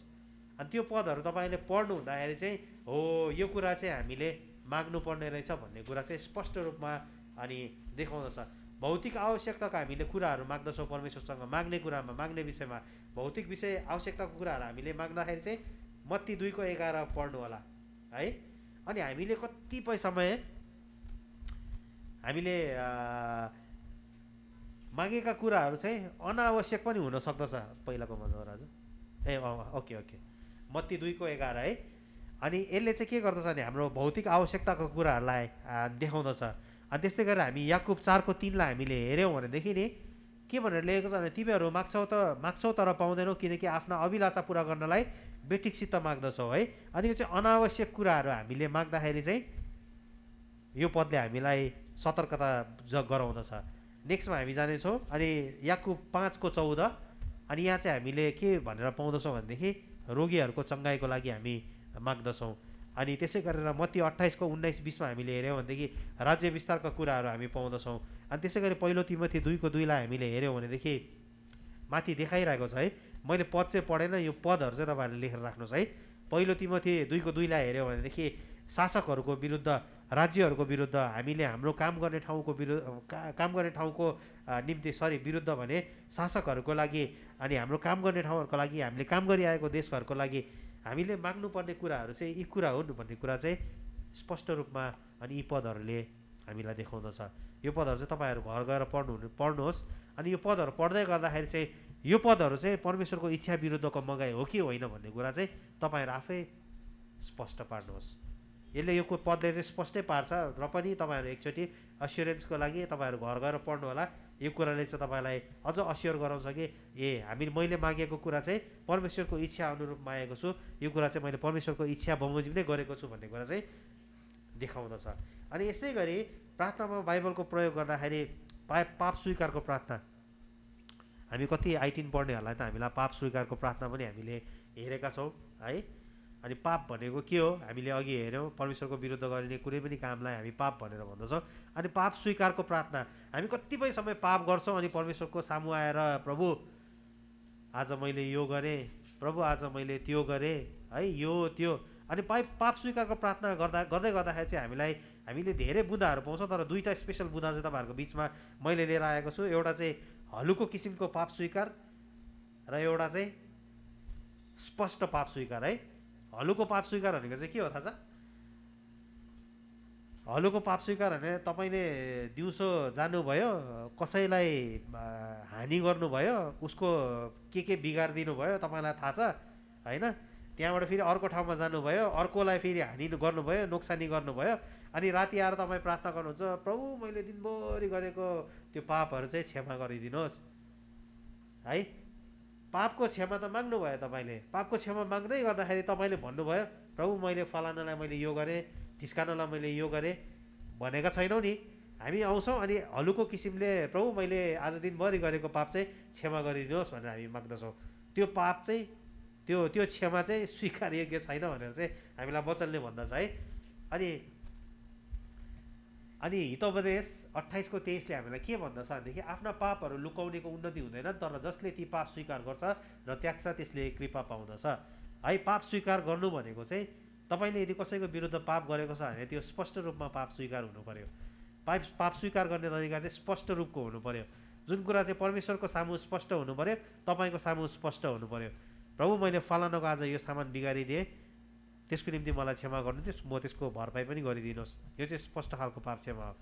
अनि त्यो पदहरू तपाईँले पढ्नु हुँदाखेरि चाहिँ हो यो कुरा चाहिँ हामीले माग्नुपर्ने रहेछ भन्ने कुरा चाहिँ स्पष्ट रूपमा अनि देखाउँदछ। भौतिक आवश्यकताको हामीले कुराहरू माग्दछौँ परमेश्वरसँग, माग्ने कुरामा, माग्ने विषयमा भौतिक विषय आवश्यकताको कुराहरू हामीले माग्दाखेरि चाहिँ मत्ती 2:11 पढ्नु होला है। अनि हामीले कतिपय समय हामीले मागेका कुराहरू चाहिँ अनावश्यक पनि हुन सक्दछ। पहिलाको मजा राजु ए ओके ओके, मत्ती 2:11 है। अनि यसले चाहिँ के गर्दछ भने हाम्रो भौतिक आवश्यकताको कुराहरूलाई देखाउँदछ। अनि त्यस्तै गरेर हामी याकुब 4:3लाई हामीले हेऱ्यौँ भनेदेखि नि के भनेर लेखेको छ भने तिमीहरू माग्छौ तर पाउँदैनौ किनकि आफ्ना अभिलाषा पुरा गर्नलाई बेठिकसित माग्दछौ है। अनि यो चाहिँ अनावश्यक कुराहरू हामीले माग्दाखेरि चाहिँ यो पदले हामीलाई सतर्कता गराउँदछ। नेक्स्टमा हामी जानेछौँ। अनि याकुब 5:14 अनि यहाँ चाहिँ हामीले के भनेर पाउँदछौँ भनेदेखि रोगीहरूको चङ्गाइको लागि हामी माग्दछौँ। अनि त्यसै गरेर मत्ती 28:19-20मा हामीले हेऱ्यौँ भनेदेखि राज्य विस्तारका कुराहरू हामी पाउँदछौँ। अनि त्यसै गरी पहिलो तिमोथी 2:2लाई हामीले हेऱ्यौँ भनेदेखि माथि देखाइरहेको छ है। मैले पद चाहिँ पढेन, यो पदहरू चाहिँ तपाईँहरूले लेखेर राख्नुहोस् है। पहिलो तिमोथी 2:2लाई हेऱ्यौँ भनेदेखि शासकहरूको विरुद्ध, राज्यहरूको विरुद्ध हामीले हाम्रो काम गर्ने ठाउँको निम्ति विरुद्ध भने शासकहरूको लागि अनि हाम्रो काम गर्ने ठाउँहरूको लागि, हामीले काम गरिआएको देशहरूको लागि हामीले माग्नुपर्ने कुराहरू चाहिँ यी कुरा हुन् भन्ने कुरा चाहिँ स्पष्ट रूपमा अनि यी पदहरूले हामीलाई देखाउँदछ। यो पदहरू चाहिँ तपाईँहरू घर गएर पढ्नुहोस्। अनि यो पदहरू पढ्दै गर्दाखेरि चाहिँ यो पदहरू चाहिँ परमेश्वरको इच्छा विरुद्धको मगाइ हो कि होइन भन्ने कुरा चाहिँ तपाईँहरू आफै स्पष्ट पार्नुहोस्। यसले यो पदले चाहिँ स्पष्टै पार्छ र पनि तपाईँहरू एकचोटि अस्योरेन्सको लागि तपाईँहरू घर गएर पढ्नु होला। यो कुराले चाहिँ तपाईँलाई अझ अस्योर गराउँछ कि मैले मागेको कुरा चाहिँ परमेश्वरको इच्छा अनुरूप मागेको छु, यो कुरा चाहिँ मैले परमेश्वरको इच्छा बमोजिम नै गरेको छु भन्ने कुरा चाहिँ देखाउँदछ। अनि यस्तै गरी प्रार्थनामा बाइबलको प्रयोग गर्दाखेरि पाप स्वीकारको प्रार्थना, हामी कति 18 पढ्नेहरूलाई त हामीलाई पाप स्वीकारको प्रार्थना पनि हामीले हेरेका छौँ है। अनि पाप भनेको के हो हामीले अघि हेऱ्यौँ, परमेश्वरको विरुद्ध गरिने कुनै पनि कामलाई हामी पाप भनेर भन्दछौँ। अनि पाप स्वीकारको प्रार्थना, हामी कतिपय समय पाप गर्छौँ अनि परमेश्वरको सामु आएर प्रभु आज मैले यो गरेँ, प्रभु आज मैले त्यो गरेँ है, यो त्यो। अनि पाप स्वीकारको प्रार्थना गर्दै गर्दाखेरि चाहिँ हामीले धेरै बुँदाहरू पाउँछौँ। तर दुईवटा स्पेसल बुँदा चाहिँ तपाईँहरूको बिचमा मैले लिएर आएको छु। एउटा चाहिँ हलुको किसिमको पाप स्वीकार र एउटा चाहिँ स्पष्ट पाप स्वीकार है। हलुको पाप स्वीकार भनेको चाहिँ के हो थाहा छ? हलुको पाप स्वीकार भने तपाईँले दिउँसो जानुभयो, कसैलाई हानि गर्नुभयो, उसको के बिगारिदिनु भयो तपाईँलाई थाहा छ होइन। त्यहाँबाट फेरि अर्को ठाउँमा जानुभयो, अर्कोलाई फेरि हानि गर्नुभयो, नोक्सानी गर्नुभयो। अनि राति आएर तपाईँ प्रार्थना गर्नुहुन्छ, प्रभु मैले दिनभरि गरेको त्यो पापहरू चाहिँ क्षमा गरिदिनुहोस् है। पापको क्षमा त माग्नुभयो तपाईँले, पापको क्षमा माग्दै गर्दाखेरि तपाईँले भन्नुभयो प्रभु मैले फलानालाई मैले यो गरेँ, ढिस्कानालाई मैले यो गरेँ भनेका छैनौँ नि। हामी आउँछौँ अनि हलुको किसिमले प्रभु मैले आज दिनभरि गरेको पाप चाहिँ क्षमा गरिदिनुहोस् भनेर हामी माग्दछौँ। त्यो पाप चाहिँ त्यो क्षमा चाहिँ स्वीकार्योग्य छैन भनेर चाहिँ हामीलाई वचनले भन्दछ है। अनि अनि हितोपदेश 28:23 हामीलाई के भन्दछ भनेदेखि आफ्ना पापहरू लुकाउनेको उन्नति हुँदैन, तर जसले ती पाप स्वीकार गर्छ र त्याग्छ त्यसले कृपा पाउँदछ। है, पाप स्वीकार गर्नु भनेको चाहिँ तपाईँले यदि कसैको विरुद्ध पाप गरेको छ भने त्यो स्पष्ट रूपमा पाप स्वीकार हुनु पर्यो। पाप स्वीकार गर्ने तरिका चाहिँ स्पष्ट रूपको हुनु पर्यो। जुन कुरा चाहिँ परमेश्वरको सामु स्पष्ट हुनु पर्यो, तपाईँको सामु स्पष्ट हुनु पर्यो। प्रभु, मैले फलानाको आज यो सामान बिगारिदिएँ, त्यसको निम्ति मलाई क्षमा गर्नुहोस्, म त्यसको भरपाई पनि गरिदिनुहोस्। यो चाहिँ स्पष्ट खालको पाप क्षमा हो।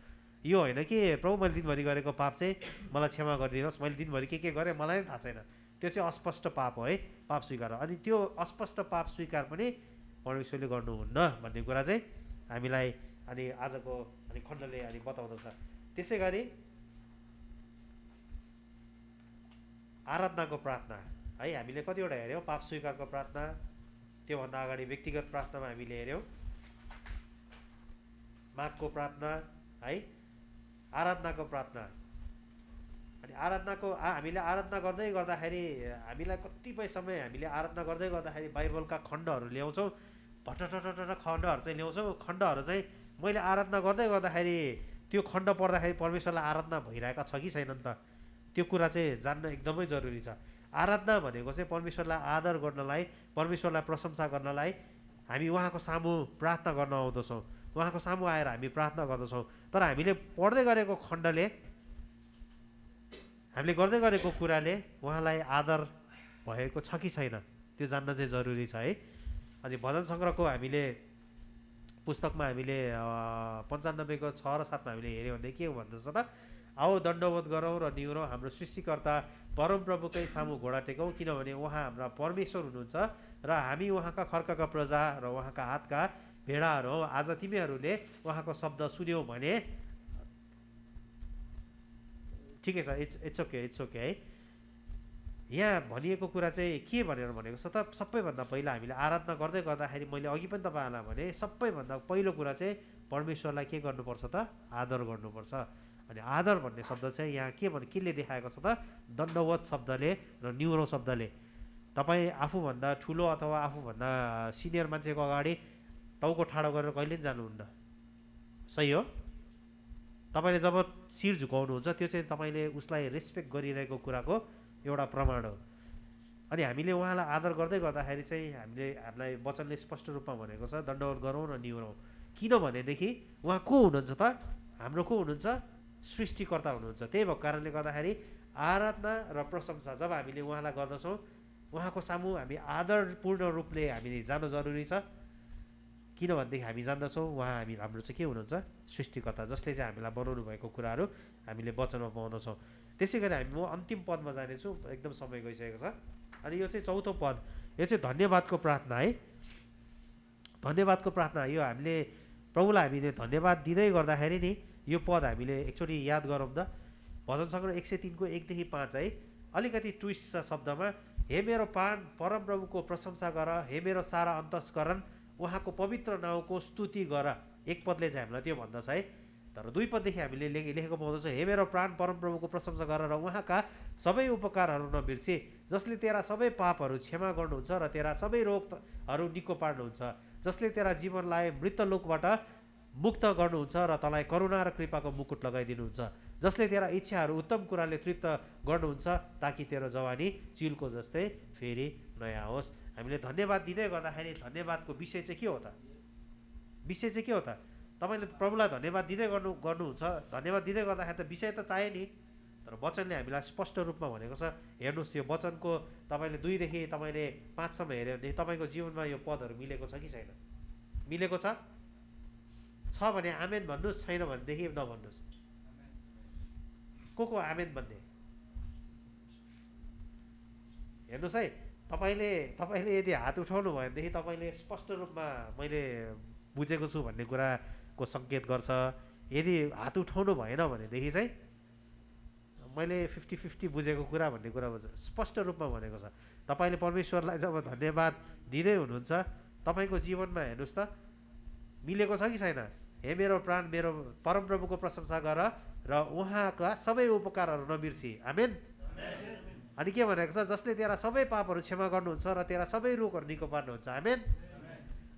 यो होइन कि प्रभु मैले दिनभरि गरेको पाप चाहिँ मलाई क्षमा गरिदिनुहोस्, मैले दिनभरि के गरेँ मलाई पनि थाहा छैन, त्यो चाहिँ अस्पष्ट पाप हो है, पाप स्वीकार हो। अनि त्यो अस्पष्ट पाप स्वीकार पनि परमेश्वरले गर्नुहुन्न भन्ने कुरा चाहिँ हामीलाई अनि आजको अनि खण्डले अनि बताउँदछ। त्यसै गरी आराधनाको प्रार्थना है, हामीले कतिवटा हेऱ्यौँ, पाप स्वीकारको प्रार्थना, त्योभन्दा अगाडि व्यक्तिगत प्रार्थनामा हामीले हेऱ्यौँ, मागको प्रार्थना है, आराधनाको प्रार्थना। अनि हामीले आराधना गर्दै गर्दाखेरि हामीलाई कतिपय समय हामीले आराधना गर्दै गर्दाखेरि बाइबलका खण्डहरू ल्याउँछौँ, भटटटट खण्डहरू चाहिँ ल्याउँछौँ। खण्डहरू चाहिँ मैले आराधना गर्दै गर्दाखेरि त्यो खण्ड पढ्दाखेरि परमेश्वरलाई आराधना भइरहेका छ कि छैन त, त्यो कुरा चाहिँ जान्न एकदमै जरुरी छ। आराधना भनेको चाहिँ परमेश्वरलाई आदर गर्नलाई, परमेश्वरलाई प्रशंसा गर्नलाई हामी उहाँको सामु प्रार्थना गर्न आउँदछौँ, उहाँको सामु आएर हामी प्रार्थना गर्दछौँ। तर हामीले पढ्दै गरेको खण्डले, हामीले गर्दै गरेको कुराले उहाँलाई आदर भएको छ कि छैन त्यो जान्न चाहिँ जरुरी छ है। अनि भजन सङ्ग्रहको हामीले पुस्तकमा हामीले 95को 6 र 7 हामीले हेऱ्यौँ भने के भन्दछ त, आओ दण्डवत गरौँ र निहुरौँ, हाम्रो सृष्टिकर्ता परमप्रभुकै सामु घोडा टेकौँ, किनभने उहाँ हाम्रा परमेश्वर हुनुहुन्छ र हामी उहाँका खर्कका प्रजा र उहाँका हातका भेडाहरू हौँ। आज तिमीहरूले उहाँको शब्द सुन्यौ भने ठिकै छ, इट्स ओके है। यहाँ भनिएको कुरा चाहिँ के भनेर भनेको छ त, सबैभन्दा पहिला हामीले आराधना गर्दै गर्दाखेरि मैले अघि पनि तपाईँहरूलाई भने सबैभन्दा पहिलो कुरा चाहिँ परमेश्वरलाई के गर्नुपर्छ त, आदर गर्नुपर्छ। अनि आदर भन्ने शब्द चाहिँ यहाँ केले देखाएको छ त, दण्डवत शब्दले र न्युरो शब्दले। तपाईँ आफूभन्दा ठुलो अथवा आफूभन्दा सिनियर मान्छेको अगाडि टाउको ठाडो गरेर कहिले पनि जानुहुन्न, सही हो। तपाईँले जब शिर झुकाउनुहुन्छ त्यो चाहिँ तपाईँले उसलाई रेस्पेक्ट गरिरहेको कुराको एउटा प्रमाण हो। अनि हामीले उहाँलाई आदर गर्दै गर्दाखेरि चाहिँ हामीलाई वचनले स्पष्ट रूपमा भनेको छ दण्डवत गरौँ र निहुरौँ। किनभनेदेखि उहाँ को हुनुहुन्छ त, हाम्रो को हुनुहुन्छ, सृष्टिकर्ता हुनुहुन्छ। त्यही भएको कारणले गर्दाखेरि आराधना र प्रशंसा जब हामीले उहाँलाई गर्दछौँ, उहाँको सामु हामी आदरपूर्ण रूपले हामीले जानु जरुरी छ। किनभनेदेखि हामी जान्दछौँ उहाँ हाम्रो चाहिँ के हुनुहुन्छ, सृष्टिकर्ता, जसले चाहिँ हामीलाई बनाउनु भएको कुराहरू हामीले वचनमा पाउँदछौँ। त्यसै गरी म अन्तिम पदमा जानेछु, एकदम समय गइसकेको छ। अनि यो चाहिँ चौथो पद, यो चाहिँ धन्यवादको प्रार्थना है। धन्यवादको प्रार्थना, यो हामीले प्रभुलाई हामीले धन्यवाद दिँदै गर्दाखेरि नि यो पद हामीले एकचोटि याद गरौँ त। भजन सङ्ग्रह 103को 1देखि 5 है। अलिकति ट्विस्ट छ शब्दमा, हे मेरो प्राण परमप्रभुको प्रशंसा गर, हे मेरो सारा अन्तस्करण उहाँको पवित्र नाउँको स्तुति गर। एक पदले चाहिँ हामीलाई त्यो भन्दछ है। तर 2 पददेखि हामीले लेखेको पाउँदछ, हे मेरो प्राण परमप्रभुको प्रशंसा गर र उहाँका सबै उपकारहरू नबिर्सी, जसले तेरा सबै पापहरू क्षमा गर्नुहुन्छ र तेरा सबै रोगहरू निको पार्नुहुन्छ, जसले तेरा जीवनलाई मृतलोकबाट मुक्त गर्नुहुन्छ र तँलाई करुणा र कृपाको मुकुट लगाइदिनुहुन्छ, जसले तेरा इच्छाहरू उत्तम कुराले तृप्त गर्नुहुन्छ, ताकि तेरो जवानी चिलको जस्तै फेरि नयाँ होस्। हामीले धन्यवाद दिँदै गर्दाखेरि धन्यवादको विषय चाहिँ के हो त, विषय चाहिँ के हो त, तपाईँले प्रभुलाई धन्यवाद दिँदै गर्नुहुन्छ। धन्यवाद दिँदै गर्दाखेरि त विषय त चाहियो नि, तर वचनले हामीलाई स्पष्ट रूपमा भनेको छ। हेर्नुहोस्, यो वचनको तपाईँले 2 देखि तपाईँले 5 सम्म हेऱ्यो भनेदेखि तपाईँको जीवनमा यो पदहरू मिलेको छ कि छैन, मिलेको छ भने आमेन भन्नुहोस्, छैन भनेदेखि नभन्नुहोस्। को आमेन भन्ने हेर्नुहोस् है। तपाईँले यदि हात उठाउनु भयो भनेदेखि तपाईँले स्पष्ट रूपमा मैले बुझेको छु भन्ने कुराको सङ्केत गर्छ। यदि हात उठाउनु भएन भनेदेखि चाहिँ मैले 50-50 बुझेको कुरा भन्ने कुरा स्पष्ट रूपमा भनेको छ। तपाईँले परमेश्वरलाई जब धन्यवाद दिँदै हुनुहुन्छ, तपाईँको जीवनमा हेर्नुहोस् त मिलेको छ कि छैन। हे मेरो प्राण मेरो परमप्रभुको प्रशंसा गर र उहाँका सबै उपकारहरू नबिर्सी। आमेन। अनि के भनेको छ, जसले तेरा सबै पापहरू क्षमा गर्नुहुन्छ र तेरा सबै रोगहरू निको पार्नुहुन्छ। आमेन।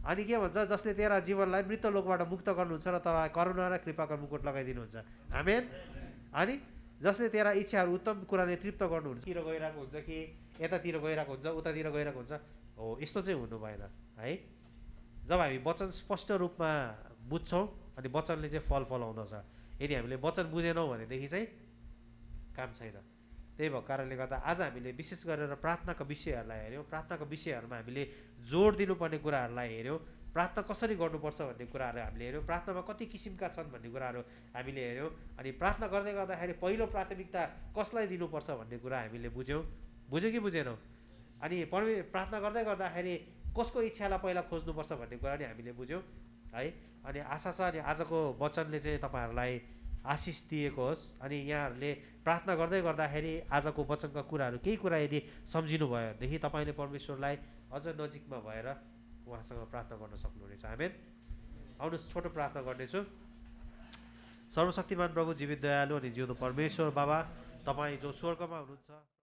अनि के भन्छ, जसले तेरा जीवनलाई मृत्यु लोकबाट मुक्त गर्नुहुन्छ र तँलाई करुणा र कृपाको मुकुट लगाइदिनुहुन्छ। आमेन। अनि जसले तेरा इच्छाहरू उत्तम कुराले तृप्त गर्नुहुन्छ, तिर गइरहेको हुन्छ कि यतातिर गइरहेको हुन्छ, उतातिर गइरहेको हुन्छ, हो यस्तो चाहिँ हुनु भएन है। जब हामी वचन स्पष्ट रूपमा बुझ्छौँ अनि वचनले चाहिँ फल फलाउँदछ। यदि हामीले वचन बुझेनौँ भनेदेखि चाहिँ काम छैन। त्यही भएको कारणले गर्दा आज हामीले विशेष गरेर प्रार्थनाको विषयहरूलाई हेऱ्यौँ, प्रार्थनाको विषयहरूमा हामीले जोड दिनुपर्ने कुराहरूलाई हेऱ्यौँ, प्रार्थना कसरी गर्नुपर्छ भन्ने कुराहरू हामीले हेऱ्यौँ, प्रार्थनामा कति किसिमका छन् भन्ने कुराहरू हामीले हेऱ्यौँ, अनि प्रार्थना गर्दै गर्दाखेरि पहिलो प्राथमिकता कसलाई दिनुपर्छ भन्ने कुरा हामीले बुझ्यौँ कि बुझेनौँ। अनि प्रार्थना गर्दै गर्दाखेरि कसको इच्छालाई पहिला खोज्नुपर्छ भन्ने कुरा नि हामीले बुझ्यौँ है। अनि आशा छ अनि आजको वचनले चाहिँ तपाईँहरूलाई आशिष दिएको होस्। अनि यहाँहरूले प्रार्थना गर्दै गर्दाखेरि आजको वचनका कुराहरू केही कुरा यदि सम्झिनु भयो भनेदेखि तपाईँले परमेश्वरलाई अझ नजिकमा भएर उहाँसँग प्रार्थना गर्न सक्नुहुनेछ। आमेन। आउनुहोस् छोटो प्रार्थना गर्नेछु। सर्वशक्तिमान प्रभु, जीवित दयालु अनि जिउँदो परमेश्वर बाबा, तपाईँ जो स्वर्गमा हुनुहुन्छ,